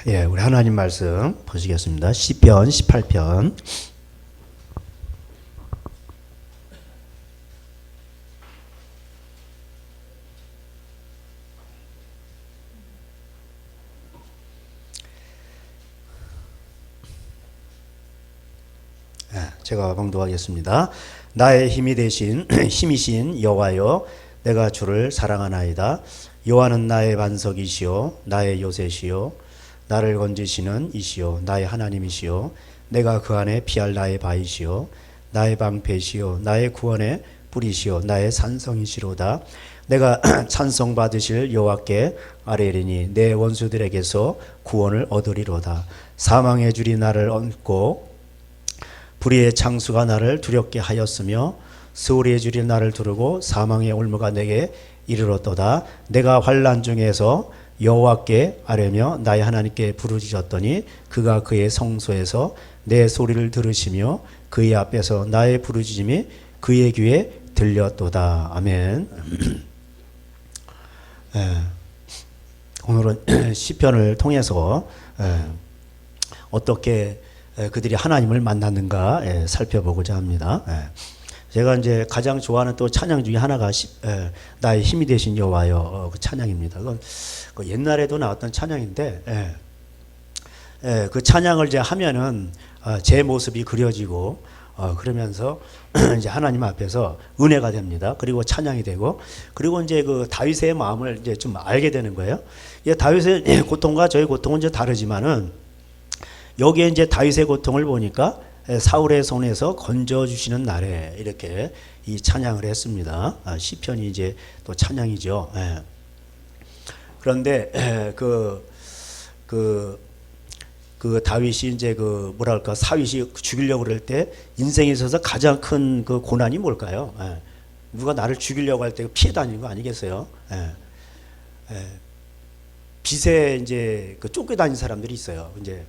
예, 우리 하나님 말씀 보시겠습니다. 시편 18편. 제가 봉독하겠습니다. 나의 힘이 되신 힘이신 여호와여, 내가 주를 사랑하나이다. 여호와는 나의 반석이시요 나의 요새시요 나를 건지시는 이시요 나의 하나님이시요 내가 그 안에 피할 나의 바위시요 나의 방패시요 나의 구원의 뿌리시요 나의 산성이시로다. 내가 찬송 받으실 여호와께 아뢰리니 내 원수들에게서 구원을 얻으리로다. 사망의 줄이 나를 얹고 불의의 창수가 나를 두렵게 하였으며 스오리의 줄이 나를 두르고 사망의 올무가 내게 이르렀도다. 내가 환난 중에서 여호와께 아뢰며 나의 하나님께 부르짖었더니 그가 그의 성소에서 내 소리를 들으시며 그의 앞에서 나의 부르짖음이 그의 귀에 들렸도다. 아멘. 오늘은 시편을 통해서 어떻게 그들이 하나님을 만났는가 살펴보고자 합니다. 제가 이제 가장 좋아하는 또 찬양 중에 하나가 나의 힘이 되신 여호와여, 그 찬양입니다. 그건 옛날에도 나왔던 찬양인데, 그 찬양을 이제 하면은 제 모습이 그려지고 그러면서 이제 하나님 앞에서 은혜가 됩니다. 그리고 찬양이 되고, 그리고 이제 그 다윗의 마음을 이제 좀 알게 되는 거예요. 다윗의 고통과 저의 고통은 이제 다르지만은 여기에 이제 다윗의 고통을 보니까 사울의 손에서 건져 주시는 날에 이렇게 이 찬양을 했습니다. 시편이 이제 또 찬양이죠. 그런데 그 다윗이 이제 그 뭐랄까 사윗이 죽이려고 그럴 때 인생에 있어서 가장 큰 그 고난이 뭘까요? 누가 나를 죽이려고 할 때 피해 다니는 거 아니겠어요? 빚에 이제 그 쫓겨다니는 사람들이 있어요. 이제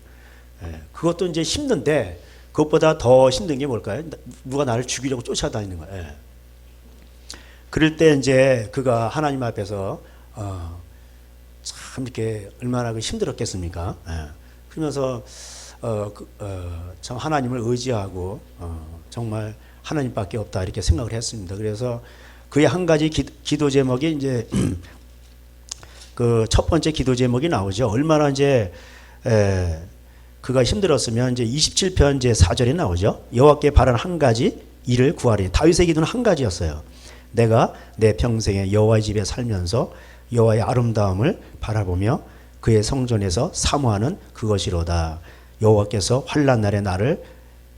그것도 이제 힘든데 그것보다 더 힘든 게 뭘까요? 누가 나를 죽이려고 쫓아다니는 거예요. 그럴 때 이제 그가 하나님 앞에서 참 이렇게 얼마나 힘들었겠습니까? 그러면서 참 하나님을 의지하고 정말 하나님밖에 없다 이렇게 생각을 했습니다. 그래서 그의 한 가지 기도 제목이 이제 그 첫 번째 기도 제목이 나오죠. 얼마나 이제 그가 힘들었으면 이제 27편 이제 4절에 나오죠. 여호와께 바라는 한 가지 일을 구하리. 다윗의 기도는 한 가지였어요. 내가 내 평생에 여호와의 집에 살면서 여호와의 아름다움을 바라보며 그의 성전에서 사모하는 그것이로다. 여호와께서 환난 날에 나를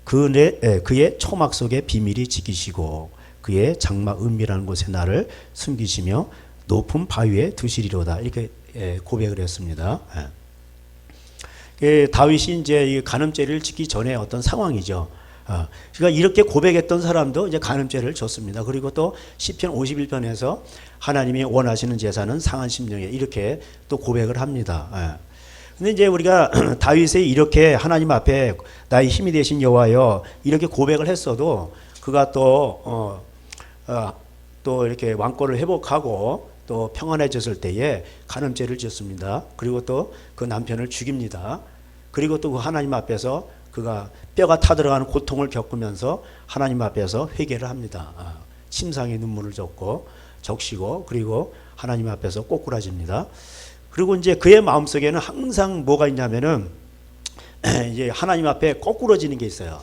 그의 초막 속에 비밀히 지키시고 그의 장막 은밀한 곳에 나를 숨기시며 높은 바위에 두시리로다. 이렇게 고백을 했습니다. 다윗이 이제 이 간음죄를 짓기 전에 어떤 상황이죠. 그러니까 이렇게 고백했던 사람도 이제 간음죄를 졌습니다. 그리고 또 시편 51편에서 하나님이 원하시는 제사는 상한 심령에 이렇게 또 고백을 합니다. 근데 이제 우리가 다윗이 이렇게 하나님 앞에 나의 힘이 되신 여호와여 이렇게 고백을 했어도 그가 또 이렇게 왕권을 회복하고 또 평안해졌을 때에 간음죄를 지었습니다. 그리고 또 그 남편을 죽입니다. 그리고 또 그 하나님 앞에서 그가 뼈가 타들어가는 고통을 겪으면서 하나님 앞에서 회개를 합니다. 침상에 눈물을 적시고 그리고 하나님 앞에서 꼬꾸라집니다. 그리고 이제 그의 마음속에는 항상 뭐가 있냐면은 이제 하나님 앞에 거꾸러지는 게 있어요.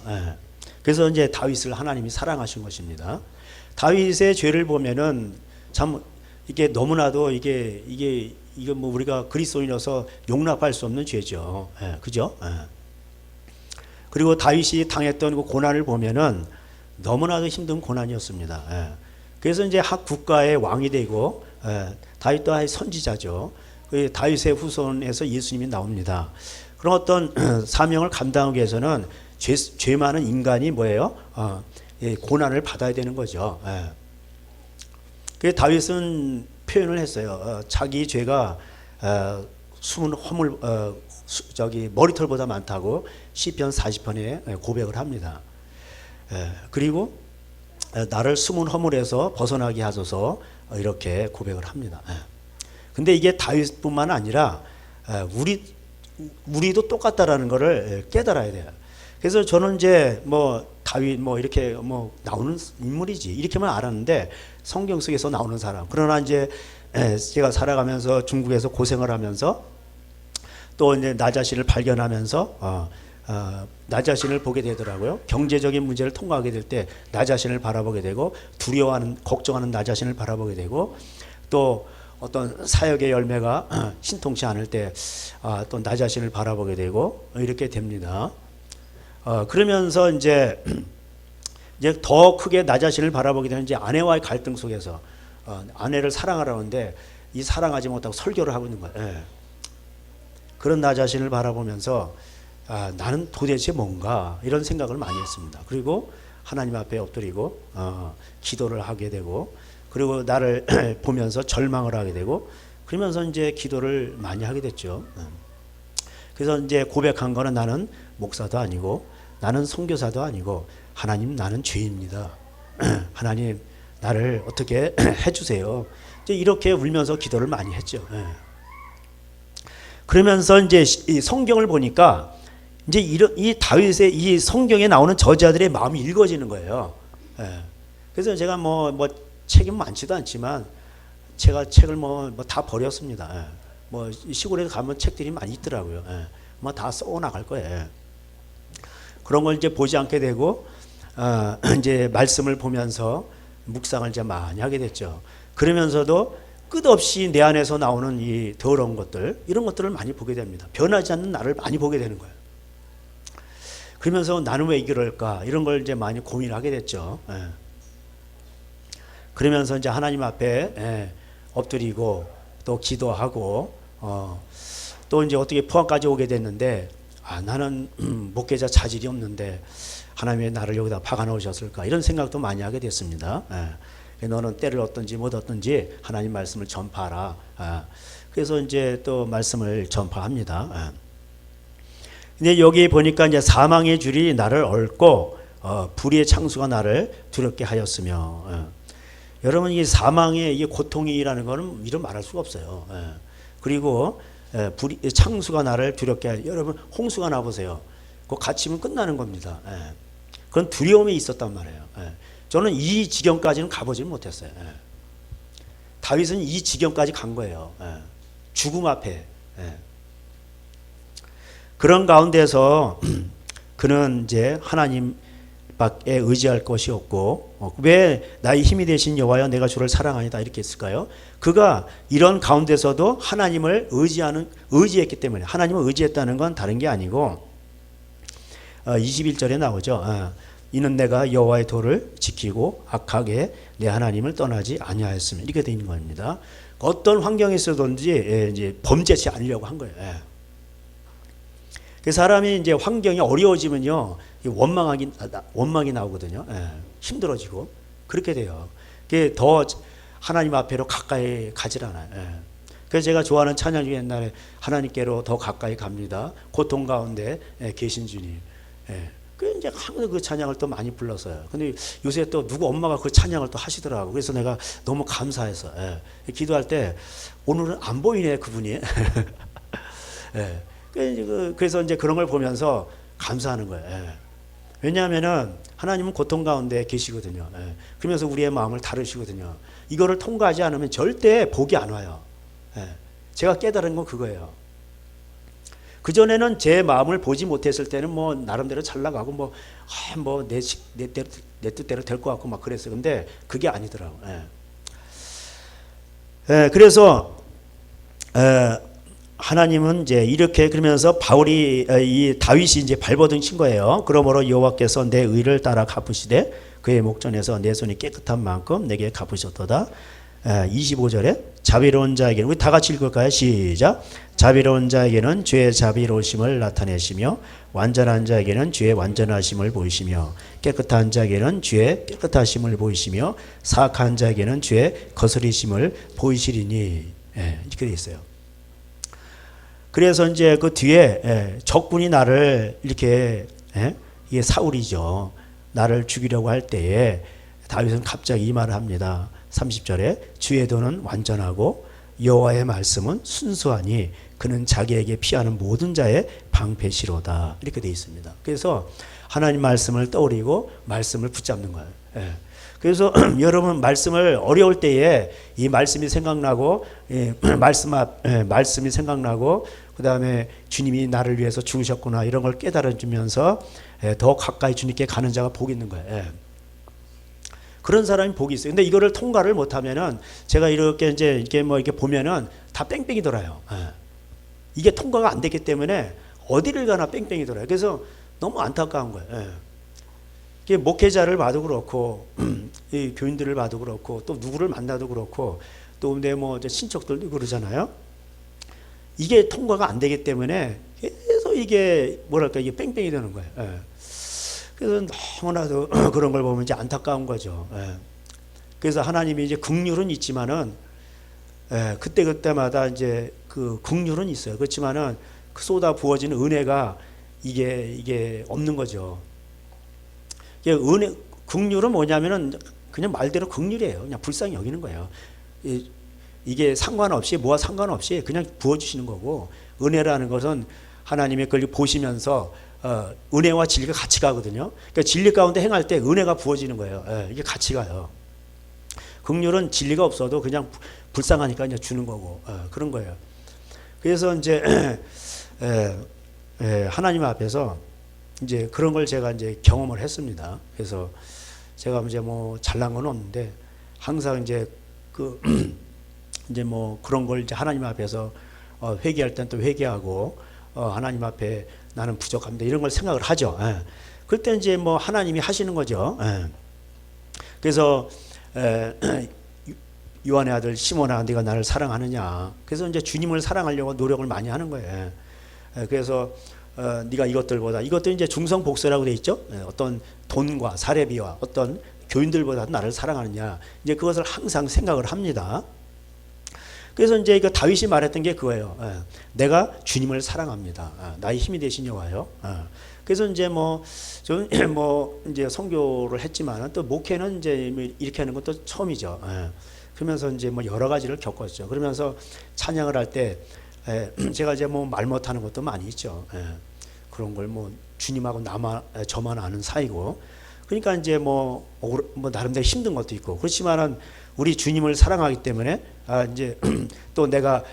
그래서 이제 다윗을 하나님이 사랑하신 것입니다. 다윗의 죄를 보면은 참 이게 너무나도 이게 뭐 우리가 그리스도인으로서 용납할 수 없는 죄죠. 그죠? 그리고 다윗이 당했던 그 고난을 보면은 너무나도 힘든 고난이었습니다. 그래서 이제 학 국가의 왕이 되고 다윗도 아예 선지자죠. 다윗의 후손에서 예수님이 나옵니다. 그런 어떤 사명을 감당하기 위해서는 죄 많은 인간이 뭐예요? 고난을 받아야 되는 거죠. 그래서 다윗은 표현을 했어요. 자기 죄가 숨은 허물 머리털보다 많다고 시편 40편에 고백을 합니다. 그리고 나를 숨은 허물에서 벗어나게 하소서 이렇게 고백을 합니다. 근데 이게 다윗뿐만 아니라 우리도 똑같다라는 것을 깨달아야 돼요. 그래서 저는 이제 뭐 다윗 뭐 이렇게 뭐 나오는 인물이지 이렇게만 알았는데 성경 속에서 나오는 사람. 그러나 이제 제가 살아가면서 중국에서 고생을 하면서 또 이제 나 자신을 발견하면서 나 자신을 보게 되더라고요. 경제적인 문제를 통과하게 될 때 나 자신을 바라보게 되고 두려워하는 걱정하는 나 자신을 바라보게 되고 또 어떤 사역의 열매가 신통치 않을 때 또 나 자신을 바라보게 되고 이렇게 됩니다. 그러면서 이제 더 크게 나 자신을 바라보게 되는 이제 아내와의 갈등 속에서 아내를 사랑하라는데 이 사랑하지 못하고 설교를 하고 있는 거예요. 예. 그런 나 자신을 바라보면서 나는 도대체 뭔가 이런 생각을 많이 했습니다. 그리고 하나님 앞에 엎드리고 기도를 하게 되고 그리고 나를 보면서 절망을 하게 되고 그러면서 이제 기도를 많이 하게 됐죠. 그래서 이제 고백한 거는 나는 목사도 아니고 나는 선교사도 아니고 하나님 나는 죄입니다. 하나님 나를 어떻게 해주세요. 이제 이렇게 울면서 기도를 많이 했죠. 그러면서 이제 이 성경을 보니까 이제 이 다윗의 이 성경에 나오는 저자들의 마음이 읽어지는 거예요. 그래서 제가 뭐 책이 많지도 않지만 제가 책을 뭐 다 버렸습니다. 뭐 시골에 가면 책들이 많이 있더라고요. 뭐 다 써 나갈 거예요. 그런 걸 이제 보지 않게 되고 이제 말씀을 보면서 묵상을 이제 많이 하게 됐죠. 그러면서도 끝없이 내 안에서 나오는 이 더러운 것들 이런 것들을 많이 보게 됩니다. 변하지 않는 나를 많이 보게 되는 거예요. 그러면서 나는 왜 이럴까 이런 걸 이제 많이 고민하게 됐죠. 그러면서 이제 하나님 앞에 엎드리고 또 기도하고 또 이제 어떻게 포항까지 오게 됐는데 나는 목회자 자질이 없는데 하나님이 나를 여기다 박아 놓으셨을까 이런 생각도 많이 하게 됐습니다. 너는 때를 얻든지 못 얻든지 하나님 말씀을 전파하라. 그래서 이제 또 말씀을 전파합니다. 근데 여기 보니까 이제 사망의 줄이 나를 얽고 불의의 창수가 나를 두렵게 하였으며 여러분 이 사망의 이 고통이라는 거는 이런 말할 수가 없어요. 그리고 창수가 나를 두렵게 하여 여러분 홍수가 나보세요. 그거 갇히면 끝나는 겁니다. 그건 두려움이 있었단 말이에요. 저는 이 지경까지는 가보지는 못했어요. 다윗은 이 지경까지 간 거예요. 죽음 앞에. 그런 가운데서 그는 이제 하나님밖에 의지할 것이 없고 왜 나의 힘이 되신 여호와여 내가 주를 사랑하니다 이렇게 했을까요? 그가 이런 가운데서도 하나님을 의지했기 때문에 하나님을 의지했다는 건 다른 게 아니고 21절에 나오죠. 이는 내가 여호와의 도를 지키고 악하게 내 하나님을 떠나지 아니하였으면 이렇게 되어 있는 겁니다. 어떤 환경에 있어든지 이제 범죄치 않으려고 한 거예요. 그 사람이 이제 환경이 어려워지면요 원망이 나오거든요. 힘들어지고 그렇게 돼요. 그게 더 하나님 앞에로 가까이 가질 않아요. 그래서 제가 좋아하는 찬양 중에 옛날에 하나님께로 더 가까이 갑니다. 고통 가운데 계신 주님. 그 이제 항상 그 찬양을 또 많이 불렀어요. 근데 요새 또 누구 엄마가 그 찬양을 또 하시더라고. 그래서 내가 너무 감사해서 기도할 때 오늘은 안 보이네 그분이. 그래서 이제 그런 걸 보면서 감사하는 거예요. 왜냐하면은 하나님은 고통 가운데 계시거든요. 그러면서 우리의 마음을 다루시거든요. 이거를 통과하지 않으면 절대 복이 안 와요. 제가 깨달은 건 그거예요. 그전에는 제 마음을 보지 못했을 때는 뭐 나름대로 잘 나가고 내 뜻대로 될 것 같고 막 그랬어요. 근데 그게 아니더라고요. 그래서 하나님은 이제 이렇게 그러면서 이 다윗이 이제 발버둥 친 거예요. 그러므로 여호와께서 내 의를 따라 갚으시되 그의 목전에서 내 손이 깨끗한 만큼 내게 갚으셨도다. 25절에 자비로운 자에게는 우리 다 같이 읽을까요? 시작. 자비로운 자에게는 주의 자비로우심을 나타내시며 완전한 자에게는 주의 완전하심을 보이시며 깨끗한 자에게는 주의 깨끗하심을 보이시며 사악한 자에게는 주의 거스리심을 보이시리니 이렇게 되어 있어요. 그래서 이제 그 뒤에 적군이 나를 이렇게 이게 사울이죠. 나를 죽이려고 할 때에 다윗은 갑자기 이 말을 합니다. 30절에 주의 도는 완전하고 여호와의 말씀은 순수하니 그는 자기에게 피하는 모든 자의 방패시로다. 이렇게 되어 있습니다. 그래서 하나님 말씀을 떠올리고 말씀을 붙잡는 거예요. 예. 그래서 여러분 말씀을 어려울 때에 이 말씀이 생각나고 말씀이 생각나고 그 다음에 주님이 나를 위해서 죽으셨구나 이런 걸 깨달아주면서 더 가까이 주님께 가는 자가 복이 있는 거예요. 예. 그런 사람이 복이 있어요. 근데 이거를 통과를 못하면은 제가 이렇게 이제 이렇게 뭐 이렇게 보면은 다 뺑뺑이 돌아요. 예. 이게 통과가 안 됐기 때문에 어디를 가나 뺑뺑이 돌아요. 그래서 너무 안타까운 거예요. 예. 이게 목회자를 봐도 그렇고 이 교인들을 봐도 그렇고 또 누구를 만나도 그렇고 또 내 뭐 친척들도 그러잖아요. 이게 통과가 안 되기 때문에 계속 이게 뭐랄까 이게 뺑뺑이 되는 거예요. 예. 그래서 너무나도 그런 걸 보면 이제 안타까운 거죠. 예. 그래서 하나님이 이제 긍휼은 있지만은 그때 그때마다 이제 그 긍휼은 있어요. 그렇지만은 그 쏟아 부어지는 은혜가 이게 없는 거죠. 이게 긍휼은 뭐냐면은 그냥 말대로 긍휼이에요. 그냥 불쌍히 여기는 거예요. 이게 상관없이 뭐와 상관없이 그냥 부어주시는 거고, 은혜라는 것은 하나님의 그걸 보시면서 은혜와 진리가 같이 가거든요. 그러니까 진리 가운데 행할 때 은혜가 부어지는 거예요. 이게 같이 가요. 긍휼은 진리가 없어도 그냥 불쌍하니까 그냥 주는 거고 그런 거예요. 그래서 이제 하나님 앞에서 이제 그런 걸 제가 이제 경험을 했습니다. 그래서 제가 이제 뭐 잘난 건 없는데 항상 이제 이제 뭐 그런 걸 이제 하나님 앞에서 회개할 땐 또 회개하고 하나님 앞에 나는 부족합니다 이런 걸 생각을 하죠. 그때 이제 뭐 하나님이 하시는 거죠. 그래서 요한의 아들 시몬아 네가 나를 사랑하느냐. 그래서 이제 주님을 사랑하려고 노력을 많이 하는 거예요. 그래서 네가 이것들 이제 중성복서라고 돼 있죠. 어떤 돈과 사례비와 어떤 교인들보다 나를 사랑하느냐. 이제 그것을 항상 생각을 합니다. 그래서 이제 그 다윗이 말했던 게 그거예요. 내가 주님을 사랑합니다. 나의 힘이 되신 여호와요. 그래서 이제 저는 이제 선교를 했지만 또 목회는 이제 이렇게 하는 것도 처음이죠. 그러면서 이제 뭐 여러 가지를 겪었죠. 그러면서 찬양을 할 때 제가 이제 뭐 말 못하는 것도 많이 있죠. 그런 걸 뭐 주님하고 저만 아는 사이고. 그러니까 이제 뭐 나름대로 힘든 것도 있고. 그렇지만은 우리 주님을 사랑하기 때문에 이제 또 내가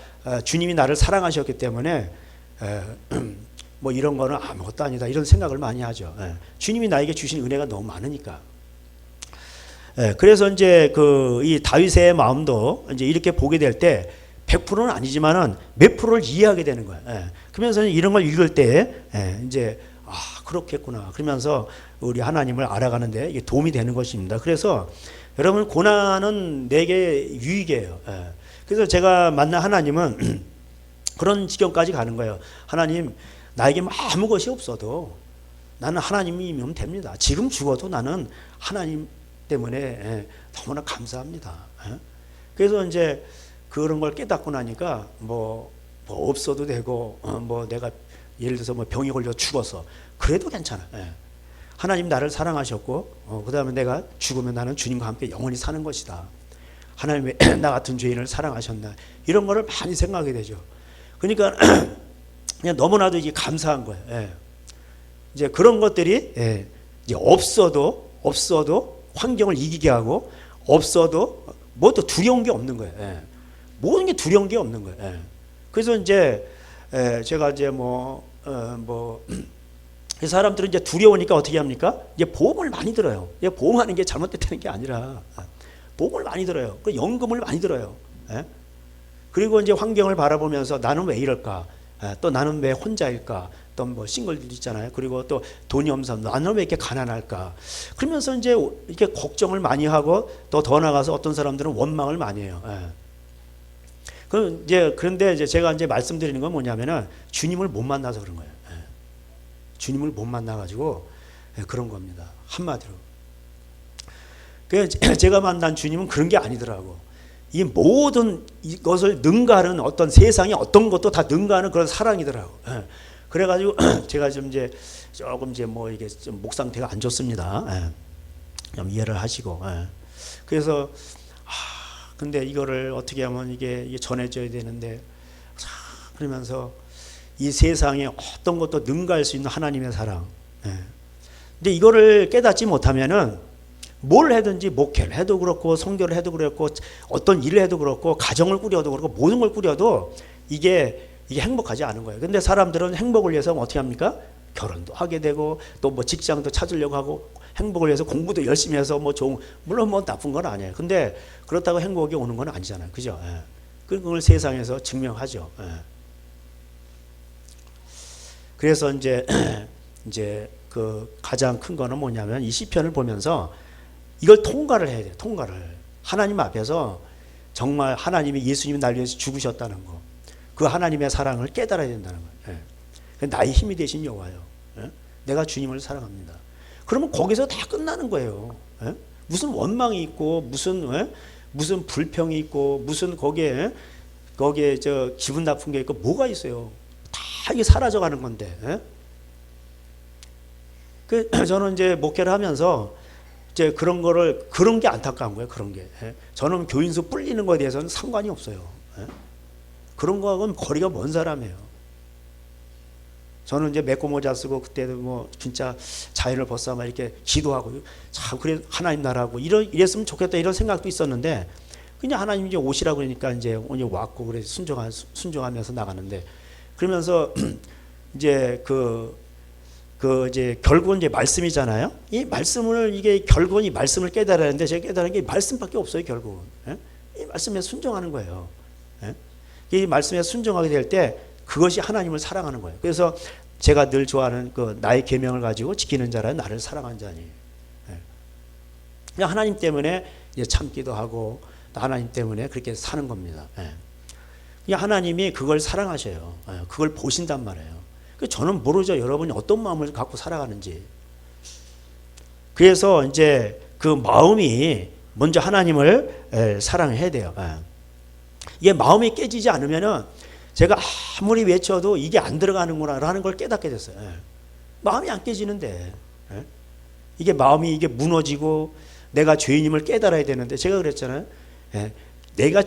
주님이 나를 사랑하셨기 때문에 뭐 이런 거는 아무것도 아니다 이런 생각을 많이 하죠. 주님이 나에게 주신 은혜가 너무 많으니까. 그래서 이제 이 다윗의 마음도 이제 이렇게 보게 될 때 100%는 아니지만은 몇 프로를 이해하게 되는 거예요. 그러면서 이런 걸 읽을 때 이제 그렇겠구나. 그러면서 우리 하나님을 알아가는데 이게 도움이 되는 것입니다. 그래서 여러분 고난은 내게 유익이에요. 그래서 제가 만난 하나님은 그런 지경까지 가는 거예요. 하나님 나에게 아무 것이 없어도 나는 하나님이면 됩니다. 지금 죽어도 나는 하나님 때문에 너무나 감사합니다. 그래서 이제 그런 걸 깨닫고 나니까 뭐 없어도 되고 뭐 내가 예를 들어서 뭐 병이 걸려 죽어서 그래도 괜찮아. 하나님 나를 사랑하셨고 그 다음에 내가 죽으면 나는 주님과 함께 영원히 사는 것이다. 하나님 왜 나 같은 죄인을 사랑하셨나 이런 거를 많이 생각하게 되죠. 그러니까 그냥 너무나도 이게 감사한 거예요. 이제 그런 것들이 이제 없어도 환경을 이기게 하고 없어도 뭐 또 두려운 게 없는 거예요. 모든 게 두려운 게 없는 거예요. 그래서 이제 제가 이제 사람들은 이제 두려우니까 어떻게 합니까? 이제 보험을 많이 들어요. 보험하는 게 잘못됐다는 게 아니라 보험을 많이 들어요. 그 연금을 많이 들어요. 그리고 이제 환경을 바라보면서 나는 왜 이럴까? 또 나는 왜 혼자일까? 또 뭐 싱글들 있잖아요. 그리고 또 돈이 없어서 나는 왜 이렇게 가난할까? 그러면서 이제 이렇게 걱정을 많이 하고 또 더 나가서 어떤 사람들은 원망을 많이 해요. 그런데 이제 제가 이제 말씀드리는 건 뭐냐면은 주님을 못 만나서 그런 거예요. 주님을 못 만나가지고 그런 겁니다. 한마디로. 제가 만난 주님은 그런 게 아니더라고. 이 모든 이것을 능가하는 어떤 세상의 어떤 것도 다 능가하는 그런 사랑이더라고. 그래가지고 제가 조금 이제 뭐 이게 좀 목 상태가 안 좋습니다. 좀 이해를 하시고. 그래서 근데 이거를 어떻게 하면 이게 전해져야 되는데 그러면서 이 세상에 어떤 것도 능가할 수 있는 하나님의 사랑. 예. 근데 이거를 깨닫지 못하면은 뭘 해든지 목회를 해도 그렇고 선교를 해도 그렇고 어떤 일을 해도 그렇고 가정을 꾸려도 그렇고 모든 걸 꾸려도 이게 행복하지 않은 거예요. 근데 사람들은 행복을 위해서 어떻게 합니까? 결혼도 하게 되고 또 뭐 직장도 찾으려고 하고 행복을 위해서 공부도 열심히 해서 뭐 좋은, 물론 뭐 나쁜 건 아니에요. 근데 그렇다고 행복이 오는 건 아니잖아요. 그죠? 예. 그걸 세상에서 증명하죠. 예. 그래서 이제 그 가장 큰 거는 뭐냐면 이 시편을 보면서 이걸 통과를 해야 돼요. 통과를. 하나님 앞에서 정말 하나님이 예수님이 날 위해서 죽으셨다는 거. 그 하나님의 사랑을 깨달아야 된다는 거예요. 예. 나의 힘이 되신 여호와요. 예? 내가 주님을 사랑합니다. 그러면 거기서 다 끝나는 거예요. 예? 무슨 원망이 있고 무슨 불평이 있고 무슨 거기에 저 기분 나쁜 게 있고 뭐가 있어요. 다 이게 사라져가는 건데. 예? 저는 이제 목회를 하면서 이제 그런 게 안타까운 거예요. 그런 게. 예? 저는 교인수 불리는 거에 대해서는 상관이 없어요. 예? 그런 거하고는 거리가 먼 사람이에요. 저는 이제 메고 모자 쓰고 그때도 뭐 진짜 자연을 벗삼아 이렇게 기도하고 참 그래 하나님 나라고 이랬으면 좋겠다 이런 생각도 있었는데 그냥 하나님 이제 오시라고 그러니까 이제 오늘 왔고 그래 순종하면서 나가는데 그러면서 이제 이제 결국은 이제 말씀이잖아요. 이 말씀을 이게 결국은 이 말씀을 깨달아야 하는데 제가 깨달은 게 말씀밖에 없어요. 결국은 이 말씀에 순종하는 거예요. 이 말씀에 순종하게 될 때 그것이 하나님을 사랑하는 거예요. 그래서 제가 늘 좋아하는 그 나의 계명을 가지고 지키는 자라 나를 사랑한 자니. 그냥 하나님 때문에 이제 참기도 하고 하나님 때문에 그렇게 사는 겁니다. 그냥 하나님이 그걸 사랑하셔요. 그걸 보신단 말이에요. 저는 모르죠. 여러분이 어떤 마음을 갖고 살아가는지. 그래서 이제 그 마음이 먼저 하나님을 사랑해야 돼요. 이게 마음이 깨지지 않으면은 제가 아무리 외쳐도 이게 안 들어가는구나라는 걸 깨닫게 됐어요. 마음이 안 깨지는데 이게 마음이 이게 무너지고 내가 죄인임을 깨달아야 되는데 제가 그랬잖아요. 내가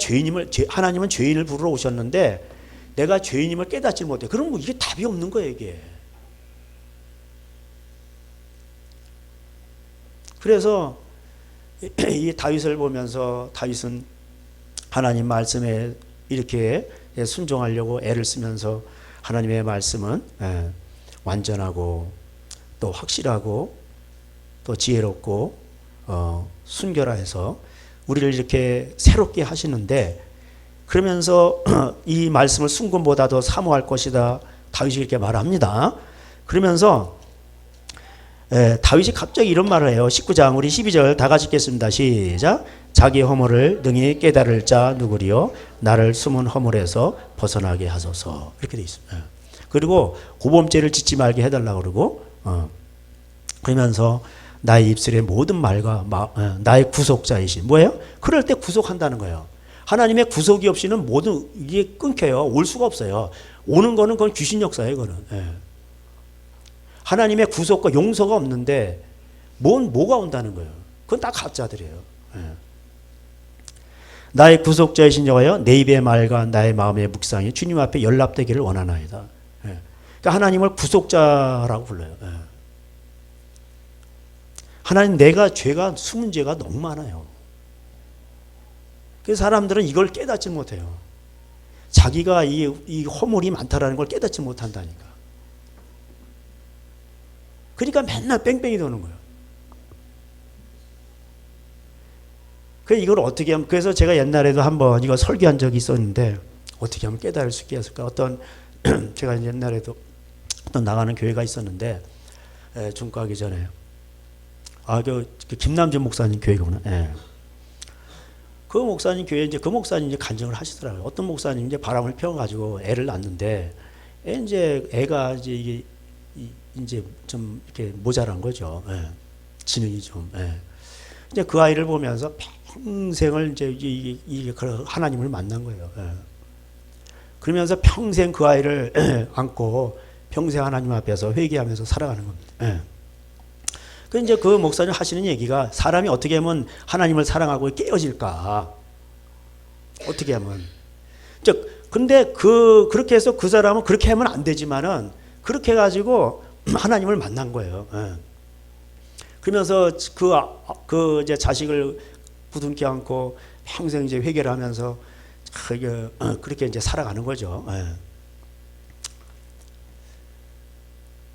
하나님은 죄인을 부르러 오셨는데 내가 죄인임을 깨닫지 못해. 그럼 뭐 이게 답이 없는 거예요, 이게. 그래서 이 다윗을 보면서 다윗은 하나님 말씀에 이렇게 순종하려고 애를 쓰면서 하나님의 말씀은 완전하고 또 확실하고 또 지혜롭고 순결해서 우리를 이렇게 새롭게 하시는데 그러면서 이 말씀을 순금보다 더 사모할 것이다. 다윗이 이렇게 말합니다. 그러면서 다윗이 갑자기 이런 말을 해요. 19장 우리 12절 다 같이 읽겠습니다. 시작. 자기 허물을 능히 깨달을 자 누구리요? 나를 숨은 허물에서 벗어나게 하소서. 이렇게 돼 있습니다. 그리고 고범죄를 짓지 말게 해달라고 그러고 그러면서 나의 입술의 모든 말과 나의 구속자이신 뭐예요? 그럴 때 구속한다는 거예요. 하나님의 구속이 없이는 모든 이게 끊겨요. 올 수가 없어요. 오는 거는 그건 귀신 역사예요. 그거는. 하나님의 구속과 용서가 없는데 뭐가 온다는 거예요. 그건 다 가짜들이에요. 나의 구속자이신 여호와여 내 입의 말과 나의 마음의 묵상이 주님 앞에 연락되기를 원하나이다. 그러니까 하나님을 구속자라고 불러요. 하나님 죄가 숨은 죄가 너무 많아요. 그래서 사람들은 이걸 깨닫지 못해요. 자기가 이 허물이 많다라는 걸 깨닫지 못한다니까. 그러니까 맨날 뺑뺑이 도는 거예요. 이걸 어떻게 하면, 그래서 제가 옛날에도 한번 이거 설교한 적이 있었는데, 어떻게 하면 깨달을 수 있을까? 제가 옛날에도 어떤 나가는 교회가 있었는데, 중과하기 전에. 그 김남준 목사님 교회구나. 그 목사님 교회 그 목사님 간증을 하시더라고요. 어떤 목사님 바람을 피워가지고 애를 낳는데, 애가 이제 좀 이렇게 모자란 거죠. 지능이 좀. 이제 그 아이를 보면서 평생을 하나님을 만난 거예요. 그러면서 평생 그 아이를 안고 평생 하나님 앞에서 회개하면서 살아가는 겁니다. 이제 그 목사님 하시는 얘기가 사람이 어떻게 하면 하나님을 사랑하고 깨어질까? 어떻게 하면? 근데 그렇게 해서 그 사람은 그렇게 하면 안 되지만은 그렇게 해가지고 하나님을 만난 거예요. 예. 그러면서 이제 자식을 부둥켜 안고 평생 이제 회개를 하면서 그렇게 이제 살아가는 거죠. 예.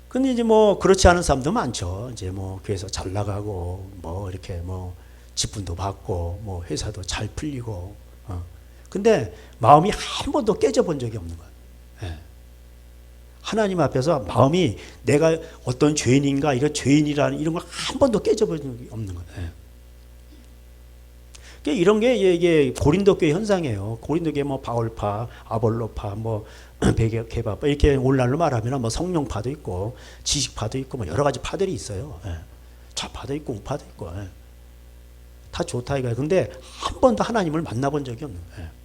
근데 이제 뭐 그렇지 않은 사람도 많죠. 이제 뭐 교회에서 잘 나가고 뭐 이렇게 뭐 직분도 받고 뭐 회사도 잘 풀리고. 근데 마음이 한 번도 깨져본 적이 없는 거예요. 예. 하나님 앞에서 마음이 내가 어떤 죄인인가 이런 죄인이라는 이런 걸 한 번도 깨져본 적이 없는 거예요. 예. 그러니까 이런 게 이게 고린도 교회 현상이에요. 고린도 교회 뭐 바울파, 아볼로파, 뭐 베개파 이렇게 오늘날로 말하면 뭐 성령파도 있고 지식파도 있고 뭐 여러 가지 파들이 있어요. 예. 좌파도 있고 우파도 있고 예. 다 좋다 이거예요. 근데 한 번도 하나님을 만나본 적이 없는 거예요. 예.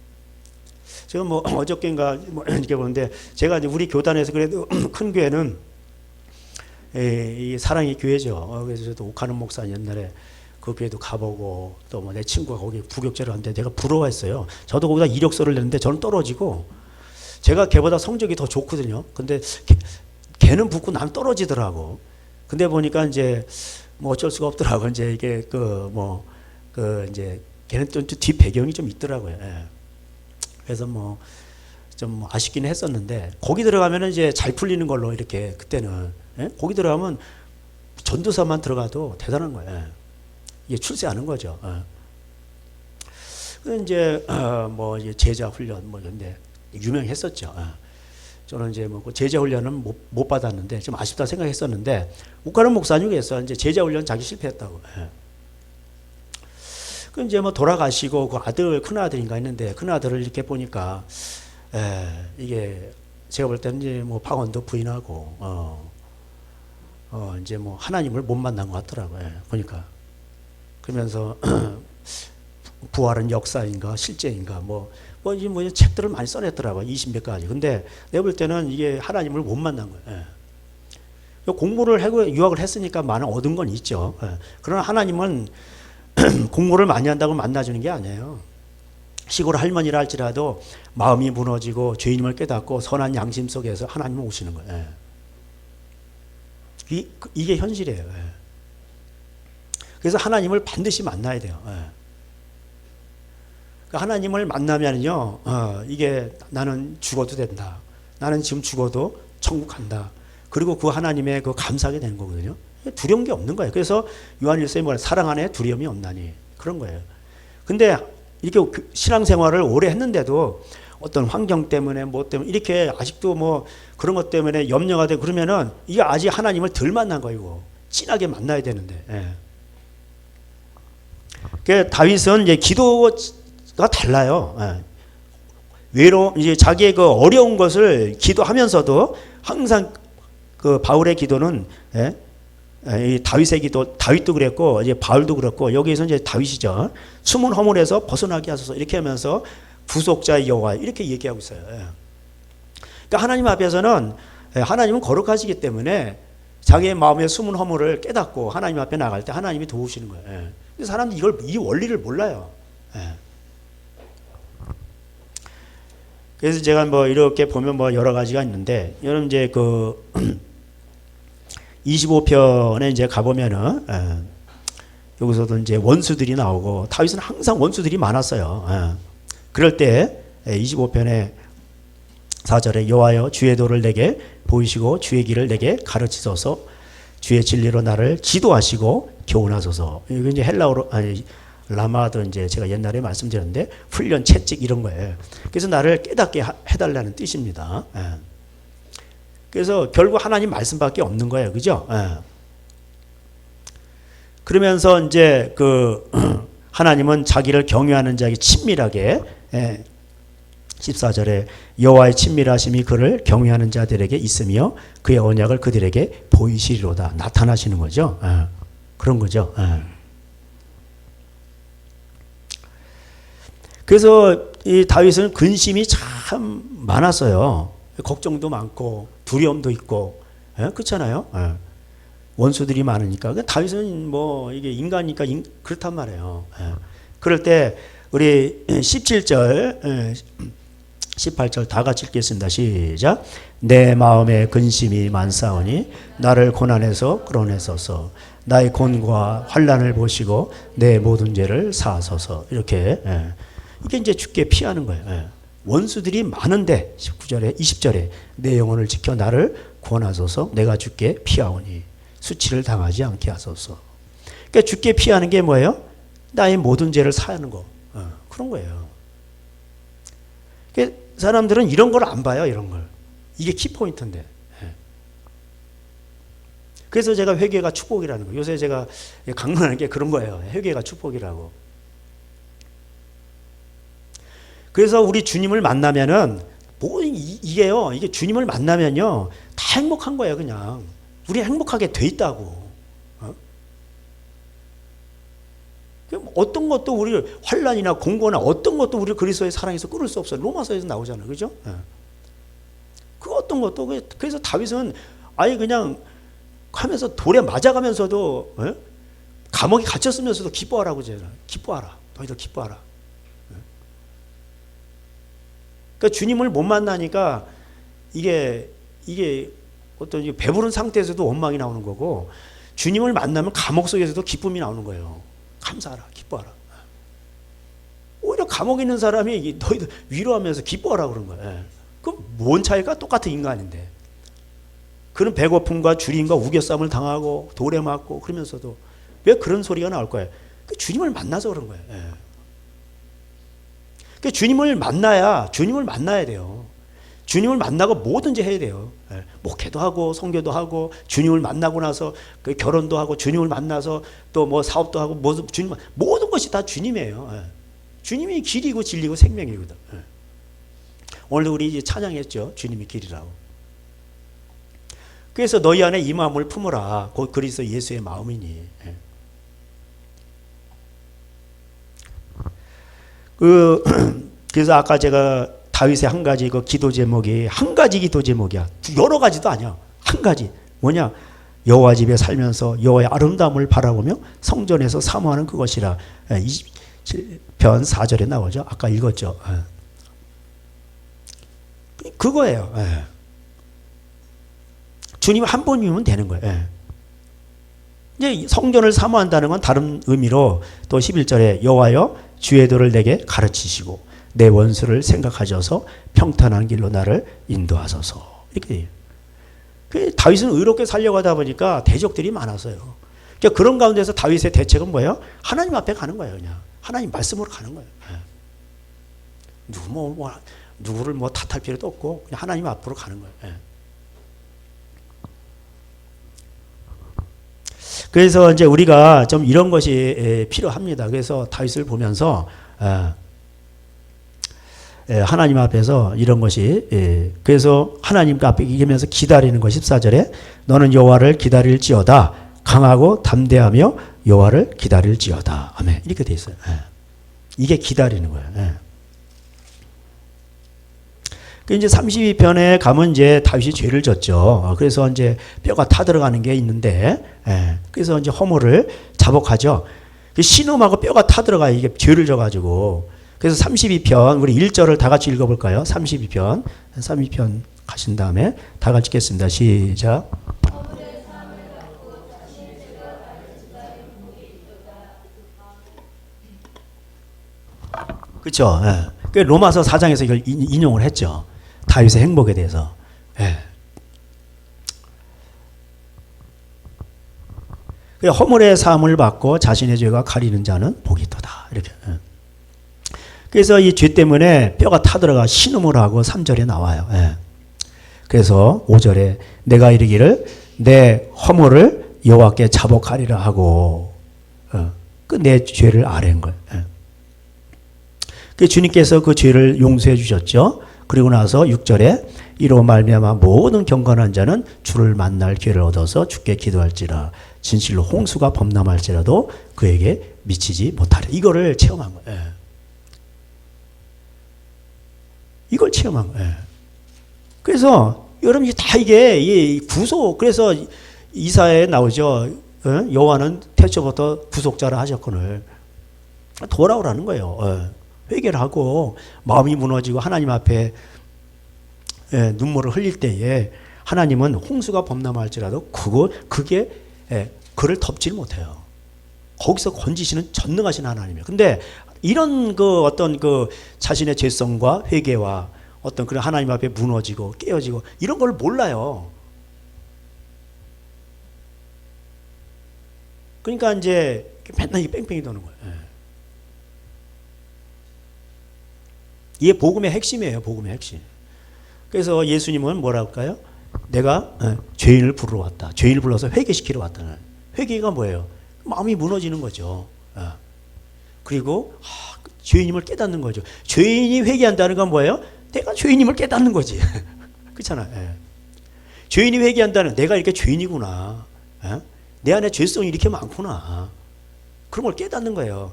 제가 뭐 어저께인가 뭐 이렇게 보는데 제가 이제 우리 교단에서 그래도 큰 교회는 이 사랑의 교회죠. 그래서 저도 오카는 목사 옛날에 그 교회도 가보고 또 뭐 내 친구가 거기 부격제를 하는데 내가 부러워했어요. 저도 거기다 이력서를 냈는데 저는 떨어지고 제가 걔보다 성적이 더 좋거든요. 근데 걔는 붙고 난 떨어지더라고. 근데 보니까 이제 뭐 어쩔 수가 없더라고. 이제 이게 이제 걔는 좀 뒷 배경이 좀 있더라고요. 예. 그래서 뭐 좀 아쉽긴 했었는데 거기 들어가면은 이제 잘 풀리는 걸로 이렇게 그때는 예? 거기 들어가면 전도사만 들어가도 대단한 거예요. 예. 이게 출세하는 거죠. 예. 이제 뭐 이제 제자 훈련 뭐 이런데 유명했었죠. 예. 저는 이제 뭐 제자 훈련은 못 받았는데 좀 아쉽다 생각했었는데 우카는 목사님께서 이제 제자 훈련 자기 실패했다고. 예. 그 이제 뭐 돌아가시고 그 아들 큰 아들인가 있는데 큰 아들을 이렇게 보니까 이게 제가 볼 때는 이제 뭐 방언도 부인하고 이제 뭐 하나님을 못 만난 것 같더라고요. 예. 보니까 그러면서 부활은 역사인가 실제인가 뭐 책들을 많이 써냈더라고요. 20몇 가지. 근데 내가 볼 때는 이게 하나님을 못 만난 거예요. 예. 공부를 하고 유학을 했으니까 많은 얻은 건 있죠. 예. 그러나 하나님은 공부를 많이 한다고 만나주는 게 아니에요. 시골 할머니라 할지라도 마음이 무너지고 죄인임을 깨닫고 선한 양심 속에서 하나님은 오시는 거예요. 예. 이게 현실이에요. 예. 그래서 하나님을 반드시 만나야 돼요. 예. 그러니까 하나님을 만나면요, 이게 나는 죽어도 된다. 나는 지금 죽어도 천국 간다. 그리고 그 하나님의 그 감사하게 되는 거거든요. 두려운 게 없는 거예요. 그래서 요한일서에 뭐냐, 사랑 안에 두려움이 없나니 그런 거예요. 근데 이렇게 신앙생활을 오래 했는데도 어떤 환경 때문에 뭐 때문에 이렇게 아직도 뭐 그런 것 때문에 염려가 되고 그러면은 이게 아직 하나님을 덜 만난 거이고 진하게 만나야 되는데. 예. 그 다윗은 이제 기도가 달라요. 예. 이제 자기의 그 어려운 것을 기도하면서도 항상 그 바울의 기도는 예? 이 다윗의 기도, 다윗도 그랬고 이제 바울도 그랬고 여기에서 이제 다윗이죠. 숨은 허물에서 벗어나게 하소서 이렇게 하면서 구속자의 여호와 이렇게 얘기하고 있어요. 예. 그러니까 하나님 앞에서는 하나님은 거룩하시기 때문에 자기의 마음의 숨은 허물을 깨닫고 하나님 앞에 나갈 때 하나님이 도우시는 거예요. 예. 근데 사람들이 이 원리를 몰라요. 예. 그래서 제가 뭐 이렇게 보면 뭐 여러 가지가 있는데 여러분 이제 그 25편에 이제 가보면은 여기서도 이제 원수들이 나오고 다윗은 항상 원수들이 많았어요. 그럴 때 25편에 4절에 여호와여 주의 도를 내게 보이시고 주의 길을 내게 가르치소서 주의 진리로 나를 지도하시고 교훈하소서. 이게 이제 헬라어로 라마도 이제 제가 옛날에 말씀드렸는데 훈련 채찍 이런 거예요. 그래서 나를 깨닫게 해달라는 뜻입니다. 그래서 결국 하나님 말씀밖에 없는 거예요. 그죠? 그러면서 이제 그 하나님은 자기를 경외하는 자에게 친밀하게 14절에 여호와의 친밀하심이 그를 경외하는 자들에게 있으며 그의 언약을 그들에게 보이시리로다. 나타나시는 거죠. 그런 거죠. 그래서 이 다윗은 근심이 참 많았어요. 걱정도 많고 두려움도 있고, 그렇잖아요. 원수들이 많으니까. 다윗은 뭐 이게 인간이니까 그렇단 말이에요. 그럴 때 우리 17절 18절 다 같이 읽겠습니다. 시작. 내 마음에 근심이 많사오니 나를 고난에서 끌어내소서. 나의 곤과 환난을 보시고 내 모든 죄를 사하소서. 이렇게 이게 이제 주께 피하는 거예요. 원수들이 많은데 19절에 20절에 내 영혼을 지켜 나를 구원하소서. 내가 주께 피하오니 수치를 당하지 않게 하소서. 그러니까 주께 피하는 게 뭐예요? 나의 모든 죄를 사하는 거. 그런 거예요. 그러니까 사람들은 이런 걸 안 봐요. 이런 걸. 이게 키포인트인데. 그래서 제가 회개가 축복이라는 거예요. 요새 제가 강론하는 게 그런 거예요. 회개가 축복이라고. 그래서 우리 주님을 만나면은 이게요. 이게 주님을 만나면요. 다 행복한 거예요. 그냥. 우리 행복하게 돼 있다고. 어떤 것도 우리 환난이나 공고나 어떤 것도 우리 그리스도의 사랑에서 끊을 수 없어요. 로마서에서 나오잖아요. 그죠? 그 어떤 것도 그래서 다윗은 아예 그냥 하면서 돌에 맞아가면서도 감옥에 갇혔으면서도 기뻐하라고 하잖아요. 기뻐하라. 너희들 기뻐하라. 그러니까 주님을 못 만나니까 이게 어떤 배부른 상태에서도 원망이 나오는 거고 주님을 만나면 감옥 속에서도 기쁨이 나오는 거예요. 감사하라, 기뻐하라. 오히려 감옥에 있는 사람이 너희들 위로하면서 기뻐하라 그런 거예요. 그럼 뭔 차이가? 똑같은 인간인데. 그런 배고픔과 주림과 우겨쌈을 당하고 돌에 맞고 그러면서도 왜 그런 소리가 나올 거예요? 주님을 만나서 그런 거예요. 주님을 만나야 돼요. 주님을 만나고 뭐든지 해야 돼요. 목회도 하고 선교도 하고 주님을 만나고 나서 결혼도 하고 주님을 만나서 또 뭐 사업도 하고 모든 것이 다 주님이에요. 주님이 길이고 진리고 생명이거든. 오늘도 우리 이제 찬양했죠. 주님이 길이라고. 그래서 너희 안에 이 마음을 품으라. 곧 그리스도 예수의 마음이니. 그래서 아까 제가 다윗의 한 가지 그 기도 제목이 한 가지 기도 제목이야. 여러 가지도 아니야. 한 가지. 뭐냐? 여호와 집에 살면서 여호와의 아름다움을 바라보며 성전에서 사모하는 그것이라. 27편 4절에 나오죠. 아까 읽었죠. 그거예요. 주님 한 분이면 되는 거예요. 이제 성전을 사모한다는 건 다른 의미로 또 11절에 여호와여 주의 도를 내게 가르치시고 내 원수를 생각하셔서 평탄한 길로 나를 인도하소서. 이렇게 다윗은 의롭게 살려고 하다 보니까 대적들이 많았어요. 그러니까 그런 가운데서 다윗의 대책은 뭐예요? 하나님 앞에 가는 거예요. 그냥 하나님 말씀으로 가는 거예요. 누구를 탓할 필요도 없고 그냥 하나님 앞으로 가는 거예요. 그래서 이제 우리가 좀 이런 것이 필요합니다. 그래서 다윗을 보면서 하나님 앞에서 이런 것이 그래서 하나님 앞에 이기면서 기다리는 거 14절에 너는 여호와를 기다릴지어다 강하고 담대하며 여호와를 기다릴지어다. 아멘. 이렇게 돼 있어요. 이게 기다리는 거예요. 이제 32편에 가면 이제 다윗이 죄를 졌죠. 그래서 이제 뼈가 타들어가는 게 있는데, 그래서 이제 허물을 자복하죠. 신음하고 뼈가 타들어가 이게 죄를 져가지고. 그래서 32편, 우리 1절을 다 같이 읽어볼까요? 32편 가신 다음에 다 같이 읽겠습니다. 시작. 그렇죠. 로마서 4장에서 이걸 인용을 했죠. 다윗의 행복에 대해서. 허물의 사함을 받고 자신의 죄가 가리는 자는 복이 있도다. 이렇게. 그래서 이 죄 때문에 뼈가 타들어가 신음을 하고 3절에 나와요. 그래서 5절에 내가 이르기를 내 허물을 여호와께 자복하리라 하고 그 내 죄를 아뢰는 거예요. 주님께서 그 죄를 용서해 주셨죠. 그리고 나서 6절에 이로 말미암아 모든 경건한 자는 주를 만날 기회를 얻어서 주께 기도할지라 진실로 홍수가 범람할지라도 그에게 미치지 못하리라. 이거를 체험한 거예요. 이걸 체험한 거예요. 그래서 여러분 다 이게 구속. 그래서 이사야에 나오죠. 여호와는 태초부터 구속자라 하셨거늘 돌아오라는 거예요. 회개를 하고 마음이 무너지고 하나님 앞에 눈물을 흘릴 때에 하나님은 홍수가 범람할지라도 그게 그를 덮질 못해요. 거기서 건지시는 전능하신 하나님이에요. 근데 이런 어떤 자신의 죄성과 회개와 어떤 그런 하나님 앞에 무너지고 깨어지고 이런 걸 몰라요. 그러니까 이제 맨날 이 뺑뺑이 도는 거예요. 이게 복음의 핵심이에요. 복음의 핵심. 그래서 예수님은 뭐라 할까요? 내가 죄인을 부르러 왔다. 죄인을 불러서 회개시키러 왔다는. 회개가 뭐예요? 마음이 무너지는 거죠. 그리고 죄인임을 깨닫는 거죠. 죄인이 회개한다는 건 뭐예요? 내가 죄인임을 깨닫는 거지. 그렇잖아요. 죄인이 회개한다는 내가 이렇게 죄인이구나. 내 안에 죄성이 이렇게 많구나. 그런 걸 깨닫는 거예요.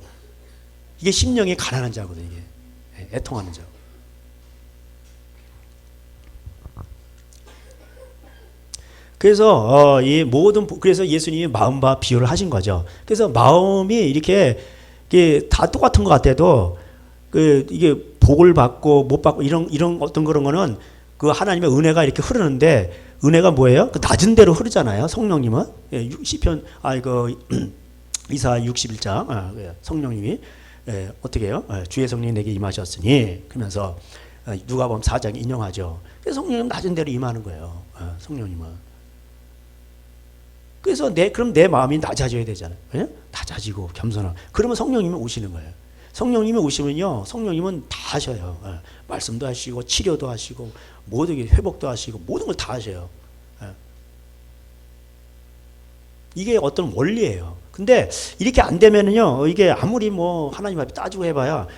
이게 심령이 가난한 자거든요. 이게 애통하는 자. 그래서 그래서 예수님이 마음과 비유를 하신 거죠. 그래서 마음이 이게 다 똑같은 것 같아도 이게 복을 받고 못 받고 이런 어떤 그런 거는 그 하나님의 은혜가 이렇게 흐르는데 은혜가 뭐예요? 그 낮은 대로 흐르잖아요. 성령님은 시편 이사 61장 성령님이 어떻게 해요? 주의 성령이 내게 임하셨으니 그러면서 누가복음 4장 인용하죠. 그래서 성령님 낮은 대로 임하는 거예요. 성령님은. 그래서 그럼 내 마음이 낮아져야 되잖아요. 낮아지고 겸손하고. 그러면 성령님이 오시는 거예요. 성령님이 오시면요, 성령님은 다 하셔요. 말씀도 하시고, 치료도 하시고, 모든 게 회복도 하시고, 모든 걸 다 하셔요. 이게 어떤 원리예요. 근데 이렇게 안 되면은요, 이게 아무리 하나님 앞에 따지고 해봐야,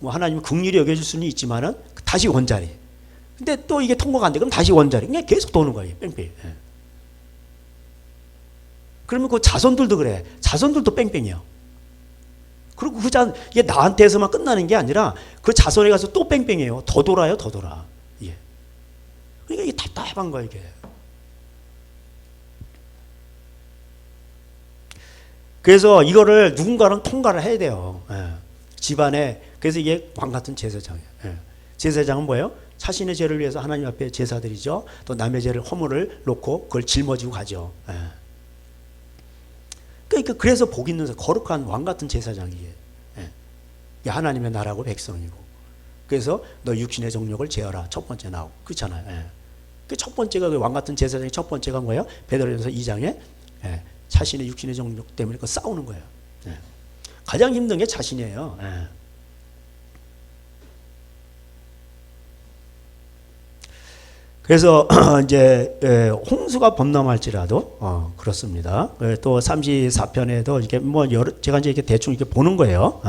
하나님은 긍휼히 여겨줄 수는 있지만은, 다시 원자리. 근데 또 이게 통과가 안 돼. 그럼 다시 원자리. 그냥 계속 도는 거예요. 뺑뺑이. 그러면 그 자손들도 그래. 자손들도 뺑뺑이요. 그리고 이게 나한테서만 끝나는 게 아니라 그 자손에 가서 또 뺑뺑이에요. 더 돌아요, 더 돌아. 예. 그러니까 이게 답답한 거야, 이게. 그래서 이거를 누군가는 통과를 해야 돼요. 집안에. 그래서 이게 왕 같은 제사장이에요. 제사장은 뭐예요? 자신의 죄를 위해서 하나님 앞에 제사드리죠. 또 남의 죄를 허물을 놓고 그걸 짊어지고 가죠. 그러니까 그래서 복 있는 거룩한 왕 같은 제사장이에요. 하나님의 나라고 백성이고. 그래서 너 육신의 정욕을 제어라. 첫 번째 나오고. 그렇잖아요. 그 첫 번째가 왕 같은 제사장의 첫 번째가 뭐예요? 베드로전서 2장에 자신의 육신의 정욕 때문에 싸우는 거예요. 가장 힘든 게 자신이에요. 그래서 이제 홍수가 범람할지라도 그렇습니다. 또 34편에도 이렇게 제가 이제 이렇게 대충 이렇게 보는 거예요.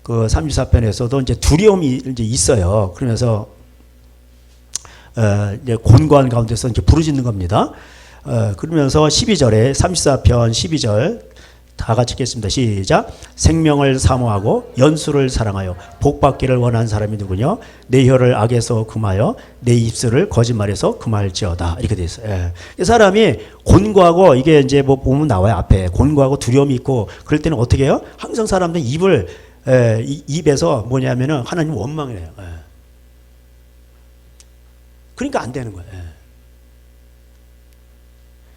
그 34편에서도 이제 두려움이 이제 있어요. 그러면서 이제 곤고한 가운데서 이제 부르짖는 겁니다. 그러면서 12절에 34편 12절 다 같이 읽겠습니다. 시작. 생명을 사모하고 연수를 사랑하여 복받기를 원하는 사람이 누구냐? 내 혀를 악에서 금하여 내 입술을 거짓말에서 금할지어다. 이렇게 돼 있어요. 이 사람이 곤고하고 이게 이제 보면 나와요. 앞에 곤고하고 두려움이 있고 그럴 때는 어떻게 해요? 항상 사람들 입에서 뭐냐면은 하나님 원망을 해요. 그러니까 안 되는 거예요.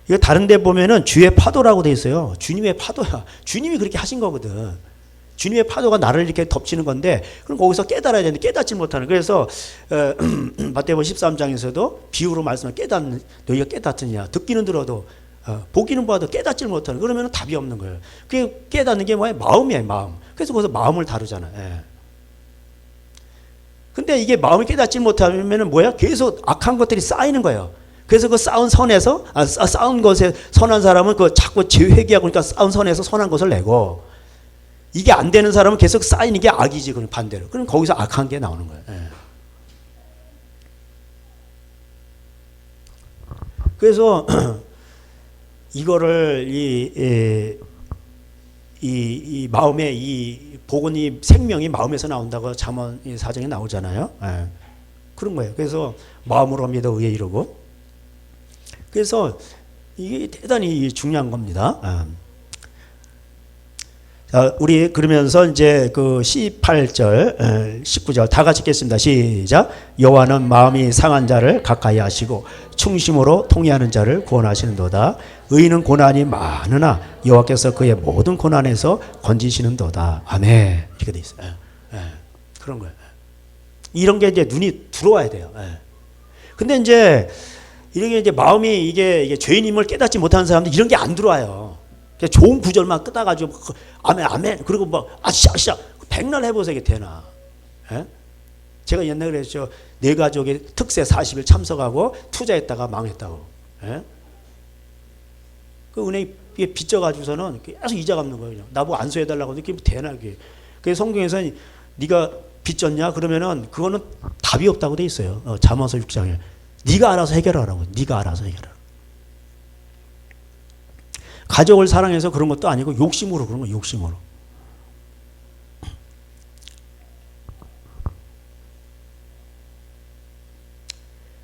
이거 다른 데 보면은 주의 파도라고 돼 있어요. 주님의 파도야. 주님이 그렇게 하신 거거든. 주님의 파도가 나를 이렇게 덮치는 건데, 그럼 거기서 깨달아야 되는데 깨닫지 못하는. 그래서 마태복음 13장에서도 비유로 말씀을 너희가 깨닫느냐. 듣기는 들어도 보기는 봐도 깨닫지 못하는. 그러면 답이 없는 거예요. 그게 깨닫는 게 뭐예요? 마음이에요. 마음. 그래서 거기서 마음을 다루잖아요. 근데 이게 마음을 깨닫지 못하면은 뭐야? 계속 악한 것들이 쌓이는 거예요. 그래서 그 쌓은 선에서, 쌓은 것에 선한 사람은 자꾸 재회개하고 그러니까 쌓은 선에서 선한 것을 내고, 이게 안 되는 사람은 계속 쌓이는 게 악이지, 그럼 반대로. 그럼 거기서 악한 게 나오는 거예요. 그래서, 이거를, 이 마음의 이 복은 이 생명이 마음에서 나온다고 잠언 4장에 나오잖아요. 그런 거예요. 그래서 마음으로 믿어 의에 이르고, 그래서 이게 대단히 중요한 겁니다. 자, 우리 그러면서 이제 그 18절, 19절 다 같이 읽겠습니다. 시작. 여호와는 마음이 상한 자를 가까이 하시고 충심으로 통회하는 자를 구원하시는도다. 의인은 고난이 많으나 여호와께서 그의 모든 고난에서 건지시는도다. 아멘. 이렇게 돼 있어요. 그런 거예요. 이런 게 이제 눈이 들어와야 돼요. 근데 이제 이렇게 이제 마음이 이게 죄인임을 깨닫지 못하는 사람들 이런 게 안 들어와요. 좋은 구절만 끄다가지고 아멘 아멘 그리고 막 아시아 백날 해보세요. 이게 되나? 제가 옛날에 그랬죠. 내 가족이 특세 40일 참석하고 투자했다가 망했다고. 그 은행이 빚져가지고서는 계속 이자 갚는 거예요. 나보고 안수해달라고 하는데 그게 되나 그게. 그래서 성경에서는 네가 빚졌냐 그러면은 그거는 답이 없다고 돼 있어요. 잠언서 6장에 네가 알아서 해결하라고. 네가 알아서 해결하라. 가족을 사랑해서 그런 것도 아니고 욕심으로 그런 거 욕심으로.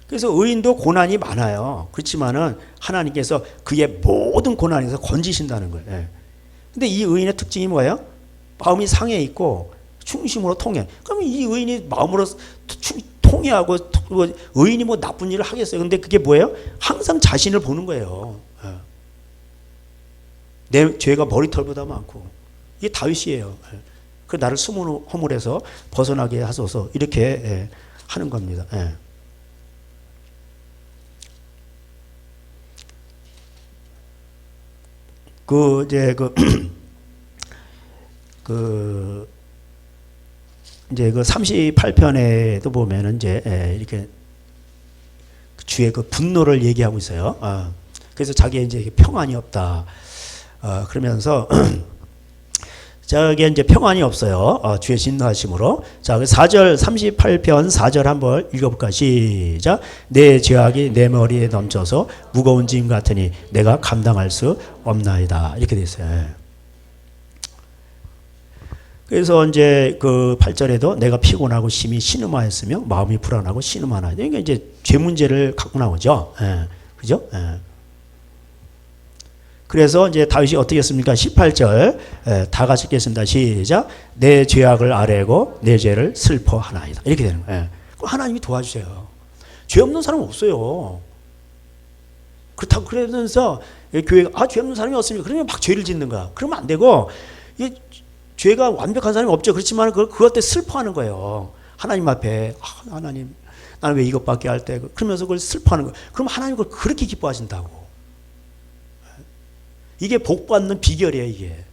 그래서 의인도 고난이 많아요. 그렇지만은 하나님께서 그의 모든 고난에서 건지신다는 거예요. 근데 이 의인의 특징이 뭐예요? 마음이 상해 있고 충심으로 통해. 그러면 이 의인이 마음으로 통해하고 의인이 뭐 나쁜 일을 하겠어요. 근데 그게 뭐예요? 항상 자신을 보는 거예요. 내 죄가 머리털보다 많고 이게 다윗이에요. 그 나를 숨은 허물에서 벗어나게 하소서 이렇게 하는 겁니다. 이제 이제 그 38편에도 보면은 이제 이렇게 주의 그 분노를 얘기하고 있어요. 그래서 자기의 이제 평안이 없다. 그러면서 저게 이제 평안이 없어요. 주의 진노하심으로. 자, 4절 38편 4절 한번 읽어볼까? 시작. 내 죄악이 내 머리에 넘쳐서 무거운 짐 같으니 내가 감당할 수 없나이다. 이렇게 돼 있어요. 그래서 이제 그 8절에도 내가 피곤하고 심히 신음하였으며 마음이 불안하고 신음하나이다. 그러니까 이제 죄 문제를 갖고 나오죠. 그죠? 그래서 이제 다윗이 어떻게 했습니까? 18절 다 같이 읽겠습니다. 시작. 내 죄악을 아뢰고 내 죄를 슬퍼하나이다. 이렇게 되는 거예요. 하나님이 도와주세요. 죄 없는 사람은 없어요. 그렇다고 그러면서 교회가 죄 없는 사람이 없습니까? 그러면 막 죄를 짓는 거야. 그러면 안 되고 이 죄가 완벽한 사람이 없죠. 그렇지만 그것 때 슬퍼하는 거예요. 하나님 앞에 하나님 나는 왜 이것밖에 할 때 그러면서 그걸 슬퍼하는 거예요. 그럼 하나님 그걸 그렇게 기뻐하신다고. 이게 복 받는 비결이에요, 이게.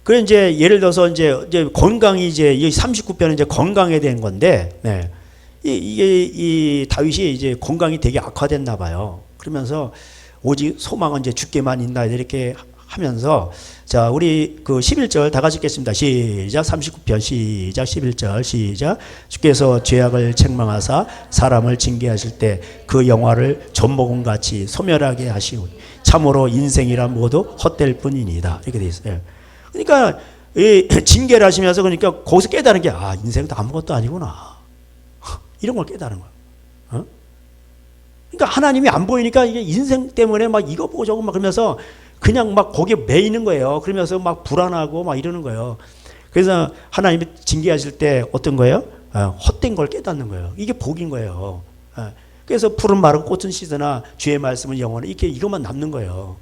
그래 이제 예를 들어서 이제 건강이 이제 이 39편은 이제 건강에 대한 건데, 이 다윗이 이제 건강이 되게 악화됐나 봐요. 그러면서 오직 소망은 이제 주께만 있나 이렇게 하면서 자, 우리 그 11절 다 같이 읽겠습니다. 시작. 39편 시작. 11절 시작. 주께서 죄악을 책망하사 사람을 징계하실 때 그 영화를 젖먹은 같이 소멸하게 하시오니 참으로 인생이란 모두 헛될 뿐이니이다. 이렇게 돼 있어요. 그러니까 이 징계를 하시면서 그러니까 거기서 깨달은 게 인생도 아무것도 아니구나. 이런 걸 깨달은 거야. 그러니까 하나님이 안 보이니까 이게 인생 때문에 막 이거 보고 저거 막 그러면서 그냥 막 거기에 매이는 거예요. 그러면서 막 불안하고 막 이러는 거예요. 그래서 하나님이 징계하실 때 어떤 거예요? 헛된 걸 깨닫는 거예요. 이게 복인 거예요. 그래서 푸른 마른 꽃은 시드나 주의 말씀은 영원히 이렇게 이것만 남는 거예요.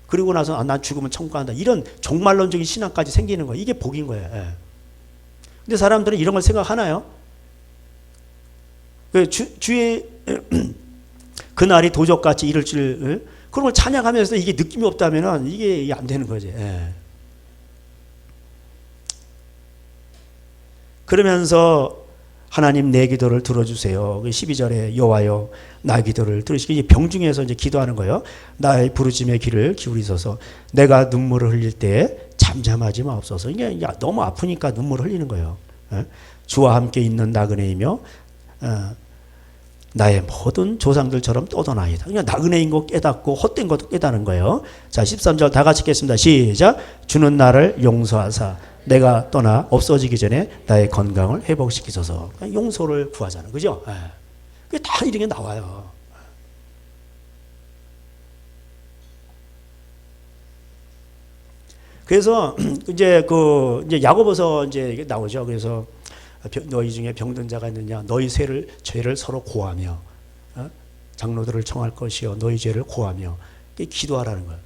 그리고 나서 난 죽으면 천국 간다. 이런 종말론적인 신앙까지 생기는 거예요. 이게 복인 거예요. 근데 사람들은 이런 걸 생각하나요? 주의 그날이 도적같이 이를 줄 그런 걸 찬양하면서 이게 느낌이 없다면 이게 안 되는 거지. 그러면서 하나님 내 기도를 들어주세요. 12절에 여호와여 나의 기도를 들으시고 이제 병중에서 이제 기도하는 거예요. 나의 부르짖음의 귀를 기울이소서. 내가 눈물을 흘릴 때 잠잠하지 마옵소서. 이게 너무 아프니까 눈물을 흘리는 거예요. 주와 함께 있는 나그네이며 나의 모든 조상들처럼 떠도나이다. 그냥 나그네인 거 깨닫고 헛된 것도 깨닫는 거예요. 자, 13절 다 같이 읽겠습니다. 시작. 주는 나를 용서하사 내가 떠나 없어지기 전에 나의 건강을 회복시키소서. 용서를 구하잖아요. 그죠? 그게 다 이런 게 나와요. 그래서 이제 야고보서 이제 이게 나오죠. 그래서 너희 중에 병든 자가 있느냐? 너희 죄를 서로 고하며 장로들을 청할 것이요 너희 죄를 고하며 기도하라는 거예요.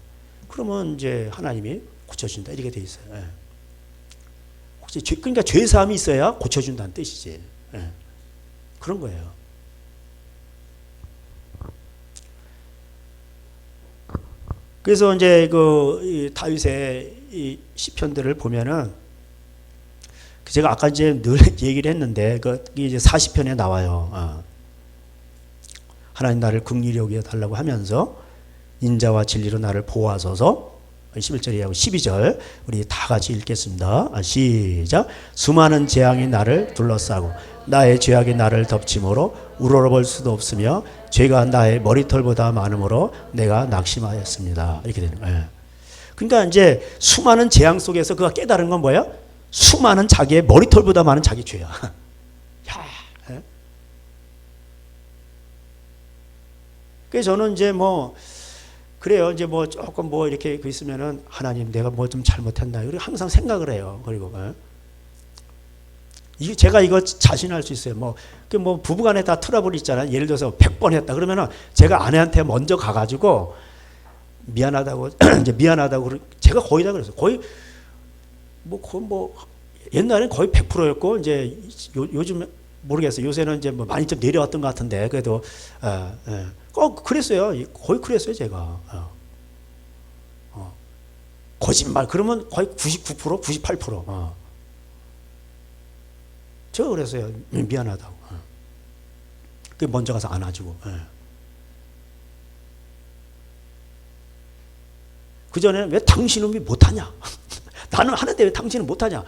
그러면 이제 하나님이 고쳐준다 이렇게 돼 있어요. 예. 혹시 그러니까 죄 사함이 있어야 고쳐준다는 뜻이지. 예. 그런 거예요. 그래서 이제 이 다윗의 이 시편들을 보면은 제가 아까 이제 늘 얘기를 했는데 그게 이제 40편에 나와요. 하나님 나를 긍휼히 여겨 달라고 하면서 인자와 진리로 나를 보호하소서. 11절이하고 12절 우리 다 같이 읽겠습니다. 시작. 수많은 재앙이 나를 둘러싸고 나의 죄악이 나를 덮침으로 우러러볼 수도 없으며 죄가 나의 머리털보다 많음으로 내가 낙심하였습니다. 이렇게 되는 거예요. 그러니까 이제 수많은 재앙 속에서 그가 깨달은 건 뭐예요? 수많은 자기의 머리털보다 많은 자기 죄야. 야, 예? 그래서 저는 이제 그래요. 이제 조금 이렇게 있으면은 하나님 내가 좀 잘못했나. 그리고 항상 생각을 해요. 그리고 제가 이거 자신할 수 있어요. 부부간에 다 트러블 있잖아요. 예를 들어서 100번 했다. 그러면은 제가 아내한테 먼저 가가지고 미안하다고 이제 미안하다고 제가 거의 다 그랬어요. 거의 옛날엔 거의 100%였고 이제 요즘 모르겠어요. 요새는 이제 많이 좀 내려왔던 것 같은데 그래도 그랬어요. 거의 그랬어요 제가. 거짓말 그러면 거의 99% 98%. 제가 그랬어요. 미안하다고. 그 먼저 가서 안아주고. 그 전에는 왜 당신은 못하냐? 나는 하는데 왜 당신은 못하냐?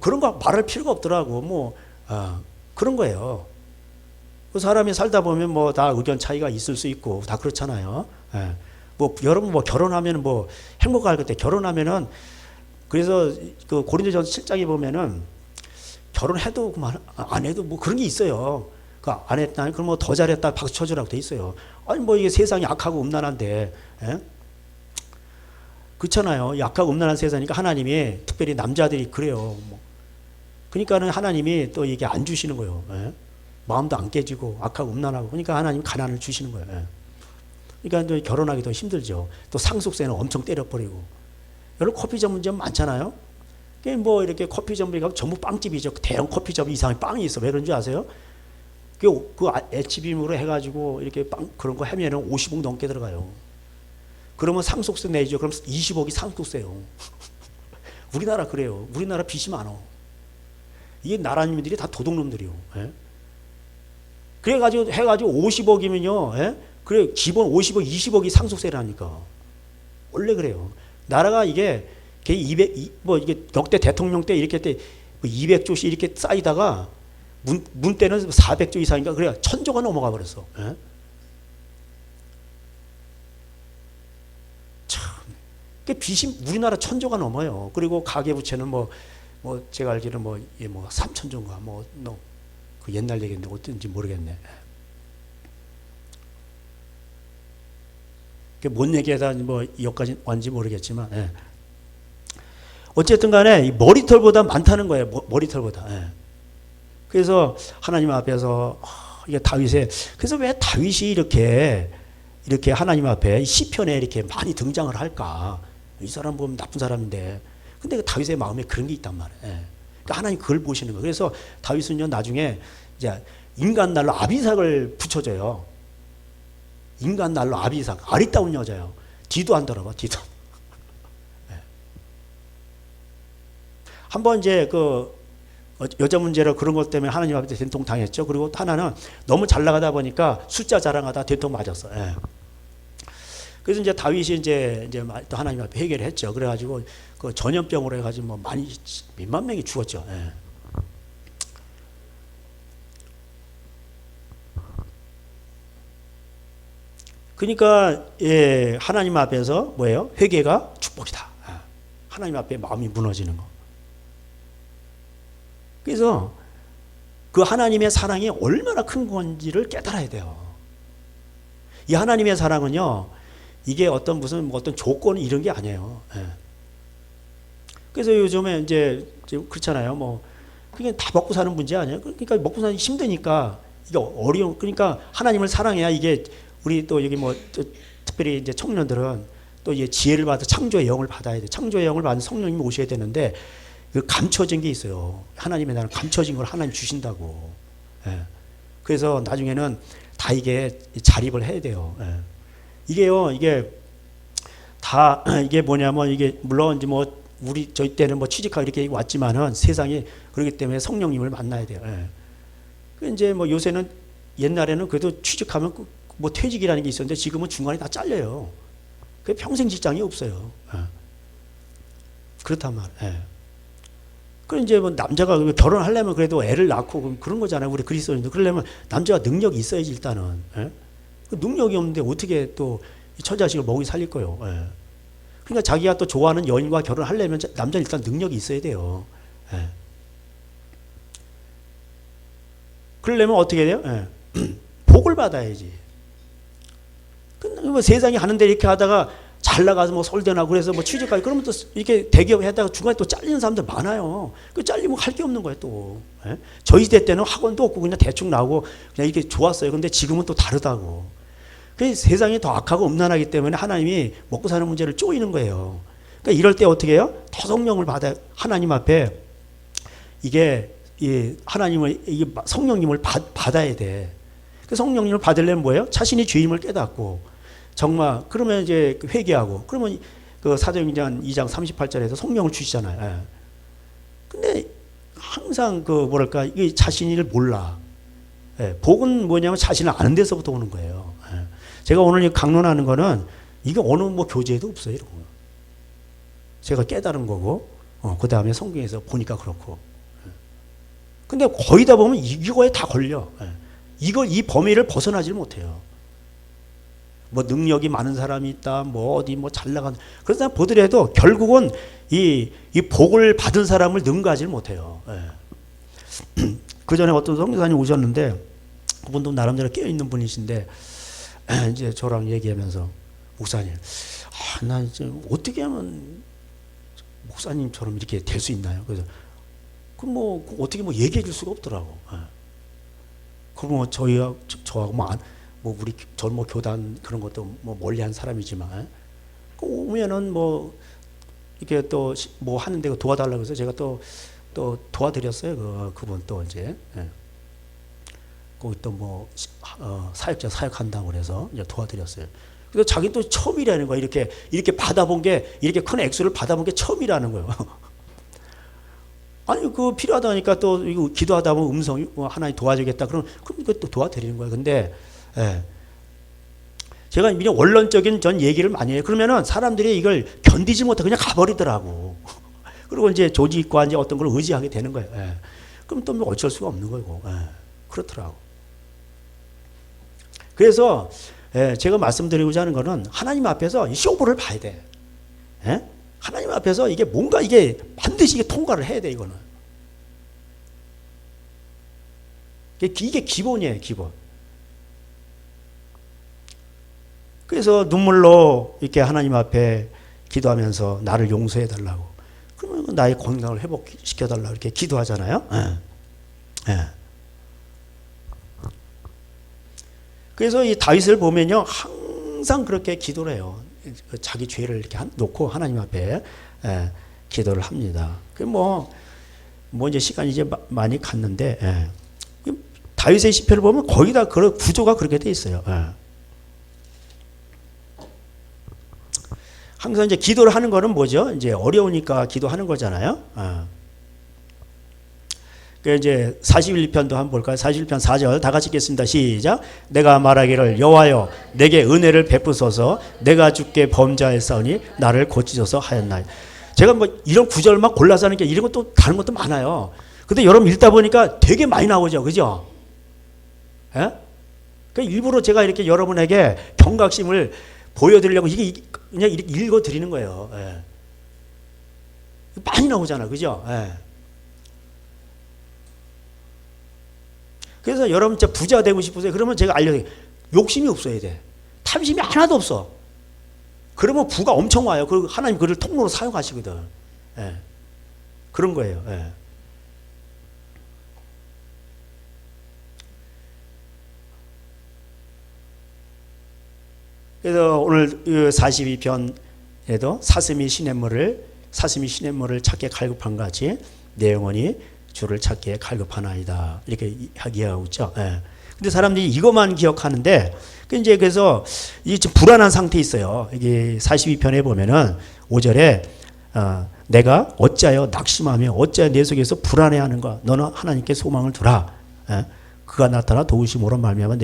그런 거 말할 필요가 없더라고. 그런 거예요. 그 사람이 살다 보면 다 의견 차이가 있을 수 있고 다 그렇잖아요. 여러분 결혼하면 행복할 때 결혼하면은 그래서 그 고린도전서 7장에 보면은 결혼해도 안 해도 그런 게 있어요. 안 했다 그럼 더 잘했다 박수 쳐주라고 돼 있어요. 아니 이게 세상이 악하고 음란한데. 그렇잖아요. 약하고 음란한 세상이니까 하나님이 특별히 남자들이 그래요. 그러니까는 하나님이 또 이게 안 주시는 거예요. 마음도 안 깨지고 악하고 음란하고 그러니까 하나님 가난을 주시는 거예요. 그러니까 또 결혼하기도 힘들죠. 또 상속세는 엄청 때려버리고. 여러분 커피점 문제는 많잖아요. 이렇게 커피점이 전부 빵집이죠. 대형 커피점 이상의 빵이 있어. 왜 그런 줄 아세요? 그 HBM으로 해가지고 이렇게 빵 그런 거 하면은 50억 넘게 들어가요. 그러면 상속세 내죠. 그럼 20억이 상속세요. 우리나라 그래요. 우리나라 빚이 많어. 이게 나라님들이 다 도둑놈들이요. 그래가지고 해가지고 50억이면요. 그래 기본 50억, 20억이 상속세라니까. 원래 그래요. 나라가 이게 200 이게 역대 대통령 때 이렇게 때 200조씩 이렇게 쌓이다가 문 때는 400조 이상인가 그래 1000조가 넘어가 버렸어. 빚이 우리나라 1000조가 넘어요. 그리고 가계부채는 제가 알기로는 3000조인가 그 옛날 얘기인데 어떤지 모르겠네. 뭔 얘기에다 여기까지 왔는지 모르겠지만 어쨌든 간에 이 머리털보다 많다는 거예요. 머리털보다. 그래서 하나님 앞에서 이게 그래서 왜 다윗이 이렇게 하나님 앞에 시편에 이렇게 많이 등장을 할까? 이 사람 보면 나쁜 사람인데. 근데 다윗의 마음에 그런 게 있단 말이에요. 그러니까 하나님 그걸 보시는 거예요. 그래서 다윗은요, 나중에 이제 인간 날로 아비삭을 붙여줘요. 인간 날로 아비삭. 아리따운 여자예요. 뒤도 안 돌아봐, 뒤도. 한번 이제 여자 문제로 그런 것 때문에 하나님 앞에 된통 당했죠. 그리고 하나는 너무 잘 나가다 보니까 숫자 자랑하다 된통 맞았어. 그래서 이제 다윗이 이제 또 하나님 앞에 회개를 했죠. 그래가지고 그 전염병으로 해가지고 몇만 명이 죽었죠. 그러니까 하나님 앞에서 뭐예요? 회개가 축복이다. 하나님 앞에 마음이 무너지는 거. 그래서 그 하나님의 사랑이 얼마나 큰 건지를 깨달아야 돼요. 이 하나님의 사랑은요, 이게 어떤 조건 이런 게 아니에요. 그래서 요즘에 이제 그렇잖아요. 뭐 그게 다 먹고 사는 문제 아니에요. 그러니까 먹고 사기 힘드니까 이게 어려운. 그러니까 하나님을 사랑해야 이게 우리 또 여기 뭐 특별히 이제 청년들은 또 이제 지혜를 받아 창조의 영을 받아야 돼. 창조의 영을 받은 성령님이 오셔야 되는데 그 감춰진 게 있어요. 하나님의 나라는 감춰진 걸 하나님 주신다고. 예. 그래서 나중에는 다 이게 자립을 해야 돼요. 예. 이게요, 이게 다 이게 뭐냐면 이게 물론 이제 뭐 우리 저희 때는 뭐 취직하고 이렇게 왔지만은 세상이 그렇기 때문에 성령님을 만나야 돼요. 예. 그 이제 뭐 요새는 옛날에는 그래도 취직하면 뭐 퇴직이라는 게 있었는데 지금은 중간에 다 잘려요. 그 평생 직장이 없어요. 예. 그렇단 말이에요. 예. 그 이제 뭐 남자가 결혼하려면 그래도 애를 낳고 그런 거잖아요. 우리 그리스도인들 그러려면 남자가 능력이 있어야지 일단은. 예? 그 능력이 없는데 어떻게 또 처자식을 먹이 살릴 거요. 예. 그러니까 자기가 또 좋아하는 여인과 결혼하려면 남자는 일단 능력이 있어야 돼요. 예. 그러려면 어떻게 돼요? 예. 복을 받아야지. 뭐 세상에 하는 대로 이렇게 하다가 잘 나가서 뭐 서울대나고 그래서 뭐 취직하고 그러면 또 이렇게 대기업 했다가 중간에 또 잘리는 사람들 많아요. 그 잘리면 할 게 없는 거예요 또. 예? 저희 시대 때는 학원도 없고 그냥 대충 나오고 그냥 이렇게 좋았어요. 근데 지금은 또 다르다고. 그 세상이 더 악하고 음란하기 때문에 하나님이 먹고 사는 문제를 쪼이는 거예요. 그러니까 이럴 때 어떻게 해요? 더 성령을 받아 하나님 앞에 이게 이 하나님을 이게 성령님을 받아야 돼. 그 성령님을 받으려면 뭐예요? 자신이 죄임을 깨닫고 정말 그러면 이제 회개하고 그러면 그 사도행전 2장 38절에서 성령을 주시잖아요. 예. 근데 항상 그 뭐랄까 이게 자신을 몰라. 예. 복은 뭐냐면 자신을 아는 데서부터 오는 거예요. 예. 제가 오늘 강론하는 거는 이게 어느 뭐 교재에도 없어요. 이런 거. 제가 깨달은 거고 그 다음에 성경에서 보니까 그렇고. 예. 근데 거의 다 보면 이거에 다 걸려. 예. 이 범위를 벗어나질 못해요. 뭐 능력이 많은 사람이 있다, 뭐 어디 뭐 잘 나간 그런 사람 보더라도 결국은 이 복을 받은 사람을 능가하지 못해요. 예. 그 전에 어떤 선교사님 오셨는데 그분도 나름대로 깨어 있는 분이신데 이제 저랑 얘기하면서 목사님, 나 이제 어떻게 하면 목사님처럼 이렇게 될 수 있나요? 그래서 그 뭐 어떻게 뭐 얘기해 줄 수가 없더라고. 예. 그럼 저하고 뭐 우리 전 뭐 교단 그런 것도 뭐 멀리한 사람이지만 오면은 뭐 이렇게 또 뭐 하는데 도와달라고 해서 제가 또 도와드렸어요. 그분 또 이제 거기 또 뭐 사역자 사역한다고 그래서 이제 도와드렸어요. 그래서 자기 또 처음이라는 거야. 이렇게 받아본 게 이렇게 큰 액수를 받아본 게 처음이라는 거예요. 아니 그 필요하다니까 또 이거 기도하다 보면 음성이 하나님 도와주겠다. 그럼 이것도 도와드리는 거예요. 근데 예. 제가 그냥 원론적인 전 얘기를 많이 해요. 그러면은 사람들이 이걸 견디지 못해 그냥 가버리더라고. 그리고 이제 조직과 이제 어떤 걸 의지하게 되는 거예요. 예. 그럼 또 뭐 어쩔 수가 없는 거고. 예. 그렇더라고. 그래서 제가 말씀드리고자 하는 거는 하나님 앞에서 이 쇼부를 봐야 돼. 예? 하나님 앞에서 이게 뭔가 이게 반드시 이게 통과를 해야 돼 이거는. 이게 기본이에요, 기본. 그래서 눈물로 이렇게 하나님 앞에 기도하면서 나를 용서해 달라고. 그러면 나의 건강을 회복시켜 달라고 이렇게 기도하잖아요. 예. 예. 그래서 이 다윗을 보면요, 항상 그렇게 기도를 해요. 자기 죄를 이렇게 놓고 하나님 앞에 기도를 합니다. 그 뭐 이제 시간이 이제 많이 갔는데 다윗의 시편을 보면 거의 다 그런 구조가 그렇게 돼 있어요. 항상 이제 기도를 하는 거는 뭐죠? 이제 어려우니까 기도하는 거잖아요. 그 이제 41편도 한번 볼까요? 41편 4절 다 같이 읽겠습니다. 시작. 내가 말하기를 여호와여 내게 은혜를 베푸소서 내가 주께 범죄하였사오니 나를 고치소서 하였나이. 제가 뭐 이런 구절만 골라서 하는 게 이런 것도 다른 것도 많아요. 근데 여러분 읽다 보니까 되게 많이 나오죠. 그죠? 예? 그 일부러 제가 이렇게 여러분에게 경각심을 보여드리려고 이게 그냥 이렇게 읽어드리는 거예요. 예. 많이 나오잖아. 그죠? 예. 그래서 여러분 진짜 부자 되고 싶으세요? 그러면 제가 알려드릴게요. 욕심이 없어야 돼. 탐심이 하나도 없어. 그러면 부가 엄청 와요. 그리고 하나님 그를 통로로 사용하시거든. 예. 그런 거예요. 예. 그래서 오늘 42편에도 사슴이 시냇물을 찾게 갈급한 같이 내 영혼이 주를 찾게 갈급하나이다. 이렇게 이야기하고 있죠. 예. 근데 사람들이 이것만 기억하는데, 이제 그래서 이게 좀 불안한 상태에 있어요. 이게 42편에 보면은 5절에 내가 어찌하여 낙심하며 어찌하여 내 속에서 불안해하는가. 너는 하나님께 소망을 두라. 예. 그가 나타나 도우심으로 말미암아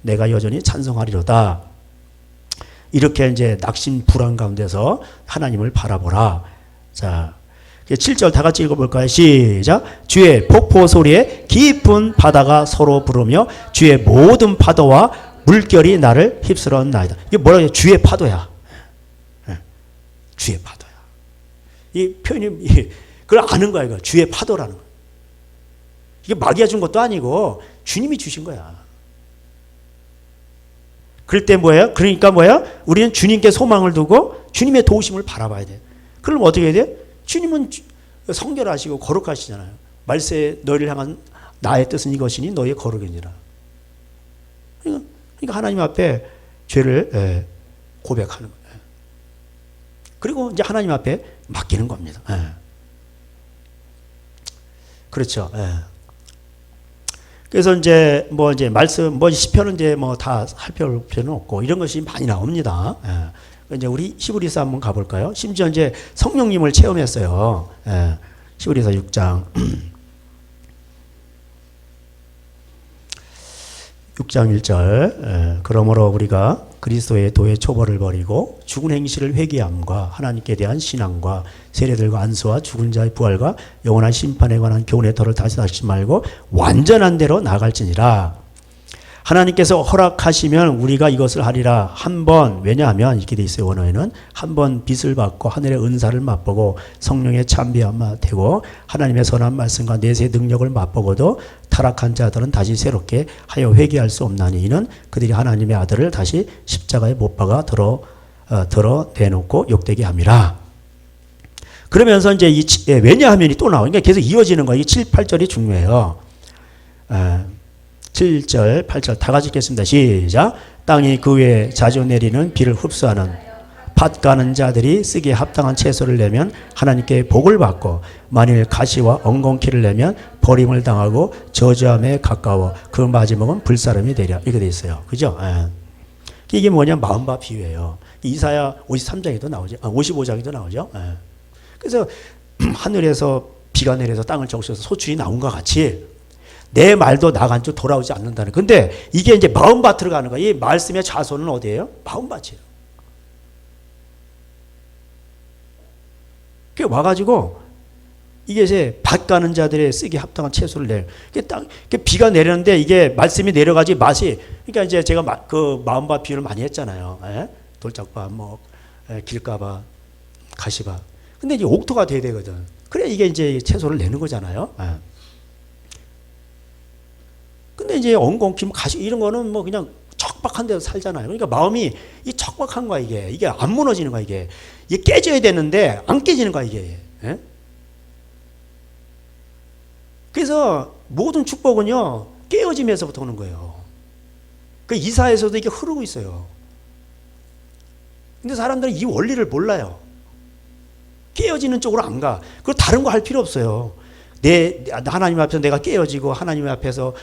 내가 여전히 찬송하리로다. 이렇게 이제 낙심 불안 가운데서 하나님을 바라보라. 자, 7절 다 같이 읽어볼까요? 시작. 주의 폭포 소리에 깊은 바다가 서로 부르며 주의 모든 파도와 물결이 나를 휩쓸었나이다. 이게 뭐라고 해요? 주의 파도야. 주의 파도야. 이 표현이 그걸 아는 거야. 이거 주의 파도라는 거. 이게 마귀가 준 것도 아니고 주님이 주신 거야. 그럴 때 뭐예요? 그러니까 뭐예요? 우리는 주님께 소망을 두고 주님의 도우심을 바라봐야 돼. 그럼 어떻게 해야 돼? 주님은 성결하시고 거룩하시잖아요. 말세 너희를 향한 나의 뜻은 이것이니 너희의 거룩이니라. 그러니까 하나님 앞에 죄를 고백하는 거예요. 그리고 이제 하나님 앞에 맡기는 겁니다. 그렇죠. 그래서 이제 말씀 시편은 이제 다 살펴볼 필요는 없고 이런 것이 많이 나옵니다. 이제 우리 히브리서 한번 가볼까요? 심지어 이제 성령님을 체험했어요. 히브리서 6장 6장 1절. 그러므로 우리가 그리스도의 도의 초벌을 버리고 죽은 행실을 회개함과 하나님께 대한 신앙과 세례들과 안수와 죽은 자의 부활과 영원한 심판에 관한 교훈의 터를 다시 말고 완전한 대로 나아갈지니라. 하나님께서 허락하시면 우리가 이것을 하리라. 한번, 왜냐하면 이렇게 돼 있어요. 원어에는 한번 빛을 받고 하늘의 은사를 맛보고 성령의 참비함을 되고 하나님의 선한 말씀과 내세의 능력을 맛보고도 타락한 자들은 다시 새롭게 하여 회개할 수 없나니 이는 그들이 하나님의 아들을 다시 십자가에 못 박아 내놓고 욕되게 함이라. 그러면서 이제 왜냐하면이 또 나오니까 계속 이어지는 거예요. 이 7, 8절이 중요해요. 7절, 8절 다 같이 읽겠습니다. 시작. 땅이 그 위에 자주 내리는 비를 흡수하는 밭 가는 자들이 쓰기에 합당한 채소를 내면 하나님께 복을 받고 만일 가시와 엉겅퀴를 내면 버림을 당하고 저주함에 가까워 그 마지막은 불사름이 되랴. 이렇게 돼 있어요. 그죠? 이게 뭐냐? 마음과 비유예요. 이사야 53장에도 나오죠. 55장에도 나오죠. 그래서 하늘에서 비가 내려서 땅을 적셔서 소출이 나온 것 같이 내 말도 나간 쪽 돌아오지 않는다는. 근데 이게 이제 마음밭으로 가는 거야. 이 말씀의 자손은 어디예요? 마음밭이에요. 그 와가지고 이게 이제 밭 가는 자들의 쓰기 합당한 채소를 내요. 비가 내렸는데 이게 말씀이 내려가지 맛이. 그러니까 이제 제가 그 마음밭 비유를 많이 했잖아요. 돌짝밭, 길가밭, 가시밭. 근데 이제 옥토가 돼야 되거든. 그래 이게 이제 채소를 내는 거잖아요. 근데 이제 엉겅퀴, 가시 이런 거는 그냥 척박한 데서 살잖아요. 그러니까 마음이 이 척박한 거야 이게 안 무너지는 거야 이게 깨져야 되는데 안 깨지는 거야 이게. 그래서 모든 축복은요 깨어짐에서부터 오는 거예요. 그 이사에서도 이게 흐르고 있어요. 근데 사람들은 이 원리를 몰라요. 깨어지는 쪽으로 안 가. 그리고 다른 거 할 필요 없어요. 하나님 앞에서 내가 깨어지고 하나님 앞에서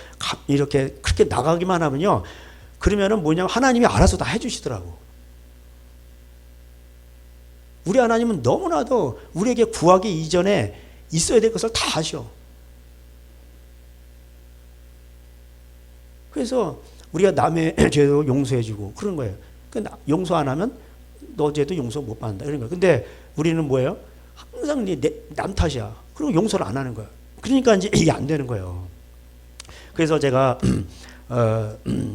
이렇게 그렇게 나가기만 하면요. 그러면은 뭐냐면 하나님이 알아서 다 해주시더라고. 우리 하나님은 너무나도 우리에게 구하기 이전에 있어야 될 것을 다 하셔. 그래서 우리가 남의 죄도 용서해주고 그런 거예요. 용서 안 하면 너 죄도 용서 못 받는다 이런 거예요. 근데 우리는 뭐예요? 항상 남 탓이야. 그리고 용서를 안 하는 거야. 그러니까 이제 이게 안 되는 거예요. 그래서 제가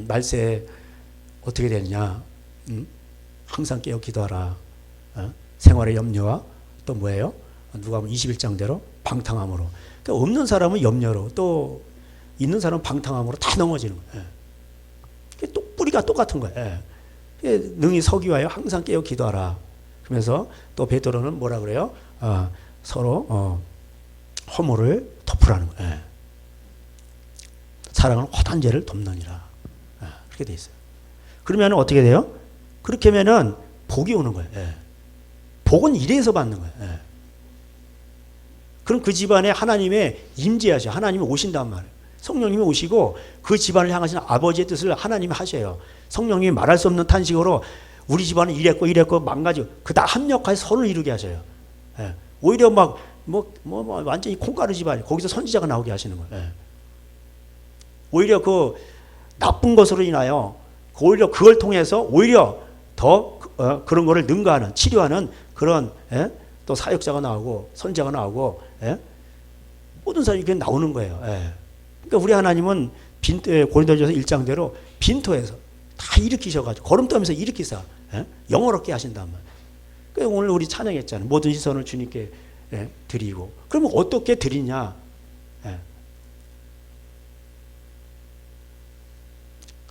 말세 어떻게 되느냐? 항상 깨어 기도하라. 생활의 염려와 또 뭐예요? 누가 보면 21장대로 방탕함으로. 그러니까 없는 사람은 염려로 또 있는 사람은 방탕함으로 다 넘어지는 거예요. 또 뿌리가 똑같은 거예요. 능히 서기하여 항상 깨어 기도하라. 그러면서 또 베드로는 뭐라 그래요? 서로 허물을 덮으라는 거예요. 예. 사랑은 허다한 죄를 덮느니라. 예. 그렇게 돼 있어요. 그러면 어떻게 돼요? 그렇게 하면은 복이 오는 거예요. 예. 복은 이래서 받는 거예요. 예. 그럼 그 집안에 하나님의 임재하셔. 하나님이 오신단 말이에요. 성령님이 오시고 그 집안을 향하시는 아버지의 뜻을 하나님이 하셔요. 성령님이 말할 수 없는 탄식으로 우리 집안은 이랬고 망가지고 그다 합력해서 선을 이루게 하셔요. 예. 오히려 막 완전히 콩가루 집안 거기서 선지자가 나오게 하시는 거예요. 예. 오히려 그 나쁜 것으로 인하여 오히려 그걸 통해서 오히려 더 그런 거를 능가하는 치료하는 그런 예? 또 사역자가 나오고 선지자가 나오고 예? 모든 사람이 그게 나오는 거예요. 예. 그러니까 우리 하나님은 고린도전서 1장대로 빈토에서 다 일으키셔가지고 걸음떠면서 일으키사 예? 영어롭게 하신단 말이에요. 그러니까 오늘 우리 찬양했잖아요. 모든 시선을 주님께 예? 드리고 그러면 어떻게 드리냐? 예.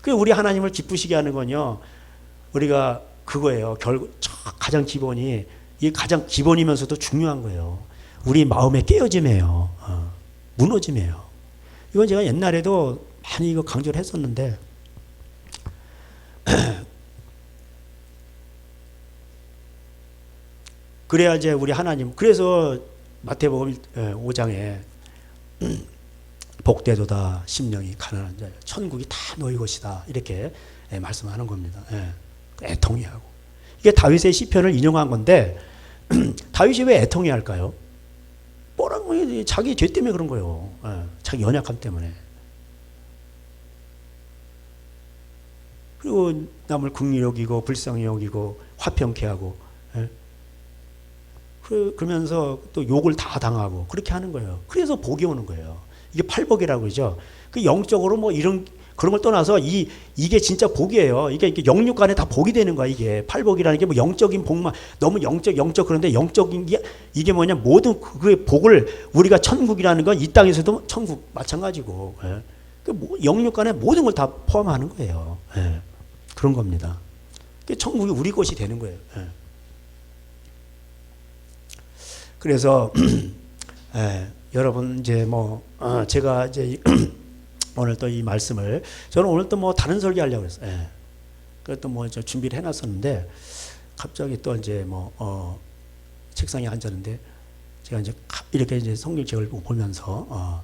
그 우리 하나님을 기쁘시게 하는 건요. 우리가 그거예요. 결국 가장 기본이 이 가장 기본이면서도 중요한 거예요. 우리 마음의 깨어짐이에요. 무너짐이에요. 이건 제가 옛날에도 많이 이거 강조를 했었는데 그래야 이제 우리 하나님 그래서 마태복음 5장에 복되도다 심령이 가난한 자여 천국이 다 너희 것이다 이렇게 말씀하는 겁니다. 애통해하고 이게 다윗의 시편을 인용한 건데 다윗이 왜 애통해할까요? 자기 죄 때문에 그런 거예요. 자기 연약함 때문에. 그리고 남을 긍휼히 여기고 불쌍히 여기고 화평케 하고 그러면서 또 욕을 다 당하고 그렇게 하는 거예요. 그래서 복이 오는 거예요. 이게 팔복이라고 그러죠. 그 영적으로 뭐 이런 그런 걸 떠나서 이게 진짜 복이에요. 이게 영육 간에 다 복이 되는 거야. 이게 팔복이라는 게 뭐 영적인 복만 너무 영적 그런데 영적인 게 이게 뭐냐 모든 그 복을 우리가 천국이라는 건 이 땅에서도 천국 마찬가지고 그 영육 간에 모든 걸 다 포함하는 거예요. 그런 겁니다. 천국이 우리 것이 되는 거예요. 그래서 여러분 이제 제가 이제 오늘 또 이 말씀을 저는 오늘 또 다른 설교하려고 그랬어요. 그래도 준비를 해놨었는데 갑자기 또 이제 책상에 앉았는데 제가 이제 이렇게 이제 성경책을 보면서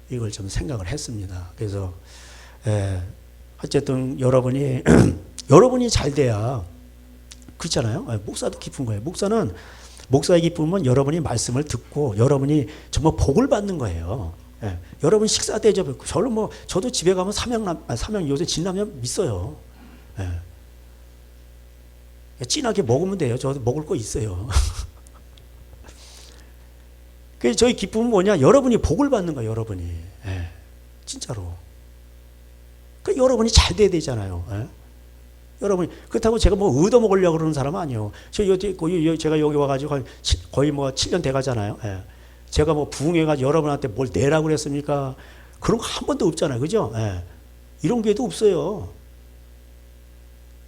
이걸 좀 생각을 했습니다. 그래서 어쨌든 여러분이 잘 돼야 그렇잖아요. 목사도 기쁜 거예요. 목사의 기쁨은 여러분이 말씀을 듣고 여러분이 정말 복을 받는 거예요. 여러분 식사 대접 저도 집에 가면 삼양 요새 진라면 있어요. 진하게 먹으면 돼요. 저도 먹을 거 있어요. 그래서 저희 기쁨은 뭐냐? 여러분이 복을 받는 거예요. 여러분이 진짜로. 그러니까 여러분이 잘 돼야 되잖아요. 여러분 그렇다고 제가 얻어 먹으려고 그러는 사람은 아니에요. 제가 여기 와가지고 거의 7년 돼가잖아요. 제가 부흥해가지고 여러분한테 뭘 내라고 그랬습니까? 그런 거 한 번도 없잖아요. 그죠? 이런 교회도 없어요.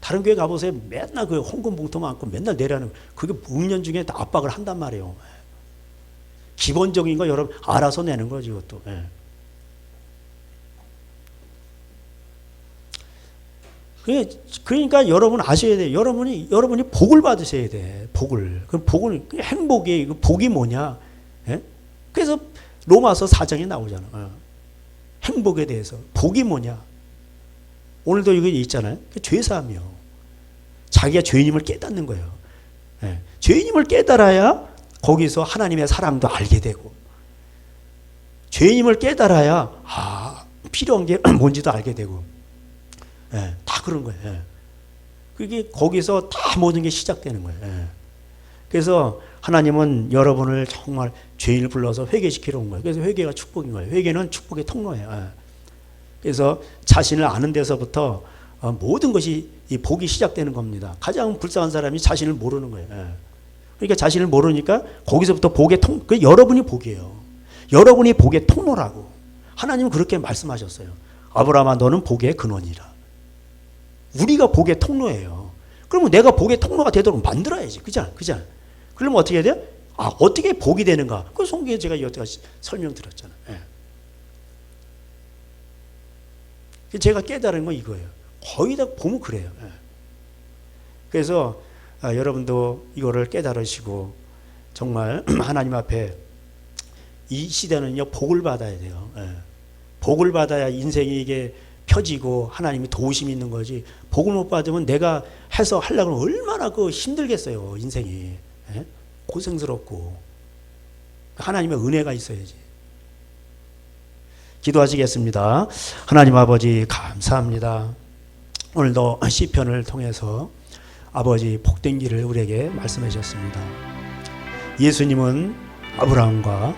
다른 교회 가보세요. 맨날 그 헌금 봉투만 안고 맨날 내라는 그게 응년 중에 다 압박을 한단 말이에요. 기본적인 거 여러분 알아서 내는 거죠. 이것도. 그러니까 여러분 아셔야 돼요. 여러분이 복을 받으셔야 돼. 복을. 그럼 행복이 복이 뭐냐? 그래서 로마서 4장에 나오잖아. 행복에 대해서 복이 뭐냐? 오늘도 이거 있잖아요. 죄사함이요. 자기가 죄인임을 깨닫는 거예요. 죄인임을 깨달아야 거기서 하나님의 사랑도 알게 되고 죄인임을 깨달아야 필요한 게 뭔지도 알게 되고 다 그런 거예요. 그게 거기서 다 모든 게 시작되는 거예요. 그래서 하나님은 여러분을 정말 죄인을 불러서 회개시키러 온 거예요. 그래서 회개가 축복인 거예요. 회개는 축복의 통로예요. 그래서 자신을 아는 데서부터 모든 것이 이 복이 시작되는 겁니다. 가장 불쌍한 사람이 자신을 모르는 거예요. 그러니까 자신을 모르니까 거기서부터 복의 그 여러분이 복이에요. 여러분이 복의 통로라고. 하나님은 그렇게 말씀하셨어요. 아브라함아 너는 복의 근원이라. 우리가 복의 통로예요. 그러면 내가 복의 통로가 되도록 만들어야지. 그잖아. 그러면 어떻게 해야 돼? 어떻게 복이 되는가? 그 성경에 제가 여태까지 설명드렸잖아요. 예. 제가 깨달은 건 이거예요. 거의 다 보면 그래요. 예. 그래서 여러분도 이거를 깨달으시고 정말 하나님 앞에 이 시대는요 복을 받아야 돼요. 예. 복을 받아야 인생이 이게 펴지고 하나님이 도우심이 있는 거지. 복을 못 받으면 내가 해서 하려고 하면 얼마나 힘들겠어요. 인생이. 예? 고생스럽고 하나님의 은혜가 있어야지. 기도하시겠습니다. 하나님 아버지 감사합니다. 오늘도 시편을 통해서 아버지 복된 길을 우리에게 말씀해 주셨습니다. 예수님은 아브라함과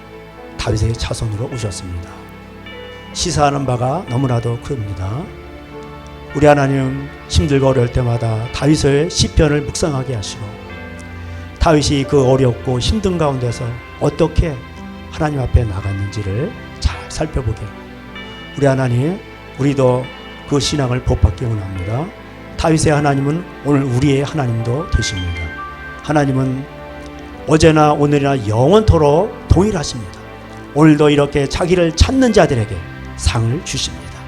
다윗의 자손으로 오셨습니다. 시사하는 바가 너무나도 큽니다. 우리 하나님 힘들고 어려울 때마다 다윗의 시편을 묵상하게 하시고 다윗이 그 어렵고 힘든 가운데서 어떻게 하나님 앞에 나갔는지를 잘 살펴보게 우리 하나님 우리도 그 신앙을 복받기 원합니다. 다윗의 하나님은 오늘 우리의 하나님도 되십니다. 하나님은 어제나 오늘이나 영원토록 동일하십니다. 오늘도 이렇게 자기를 찾는 자들에게 상을 주십니다.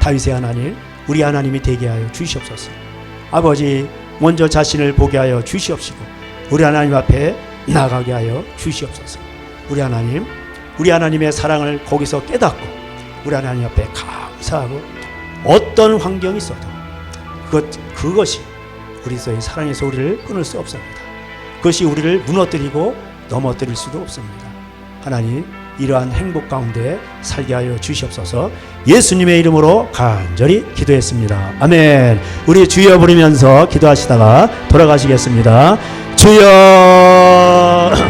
다윗의 하나님 우리 하나님이 되게 하여 주시옵소서. 아버지 먼저 자신을 보게 하여 주시옵시고 우리 하나님 앞에 나가게 하여 주시옵소서. 우리 하나님 우리 하나님의 사랑을 거기서 깨닫고 우리 하나님 앞에 감사하고 어떤 환경이 있어도 그것이 우리의 사랑에서 우리를 끊을 수 없습니다. 그것이 우리를 무너뜨리고 넘어뜨릴 수도 없습니다. 하나님 이러한 행복 가운데 살게 하여 주시옵소서. 예수님의 이름으로 간절히 기도했습니다. 아멘. 우리 주여 부르면서 기도하시다가 돌아가시겠습니다. 주여.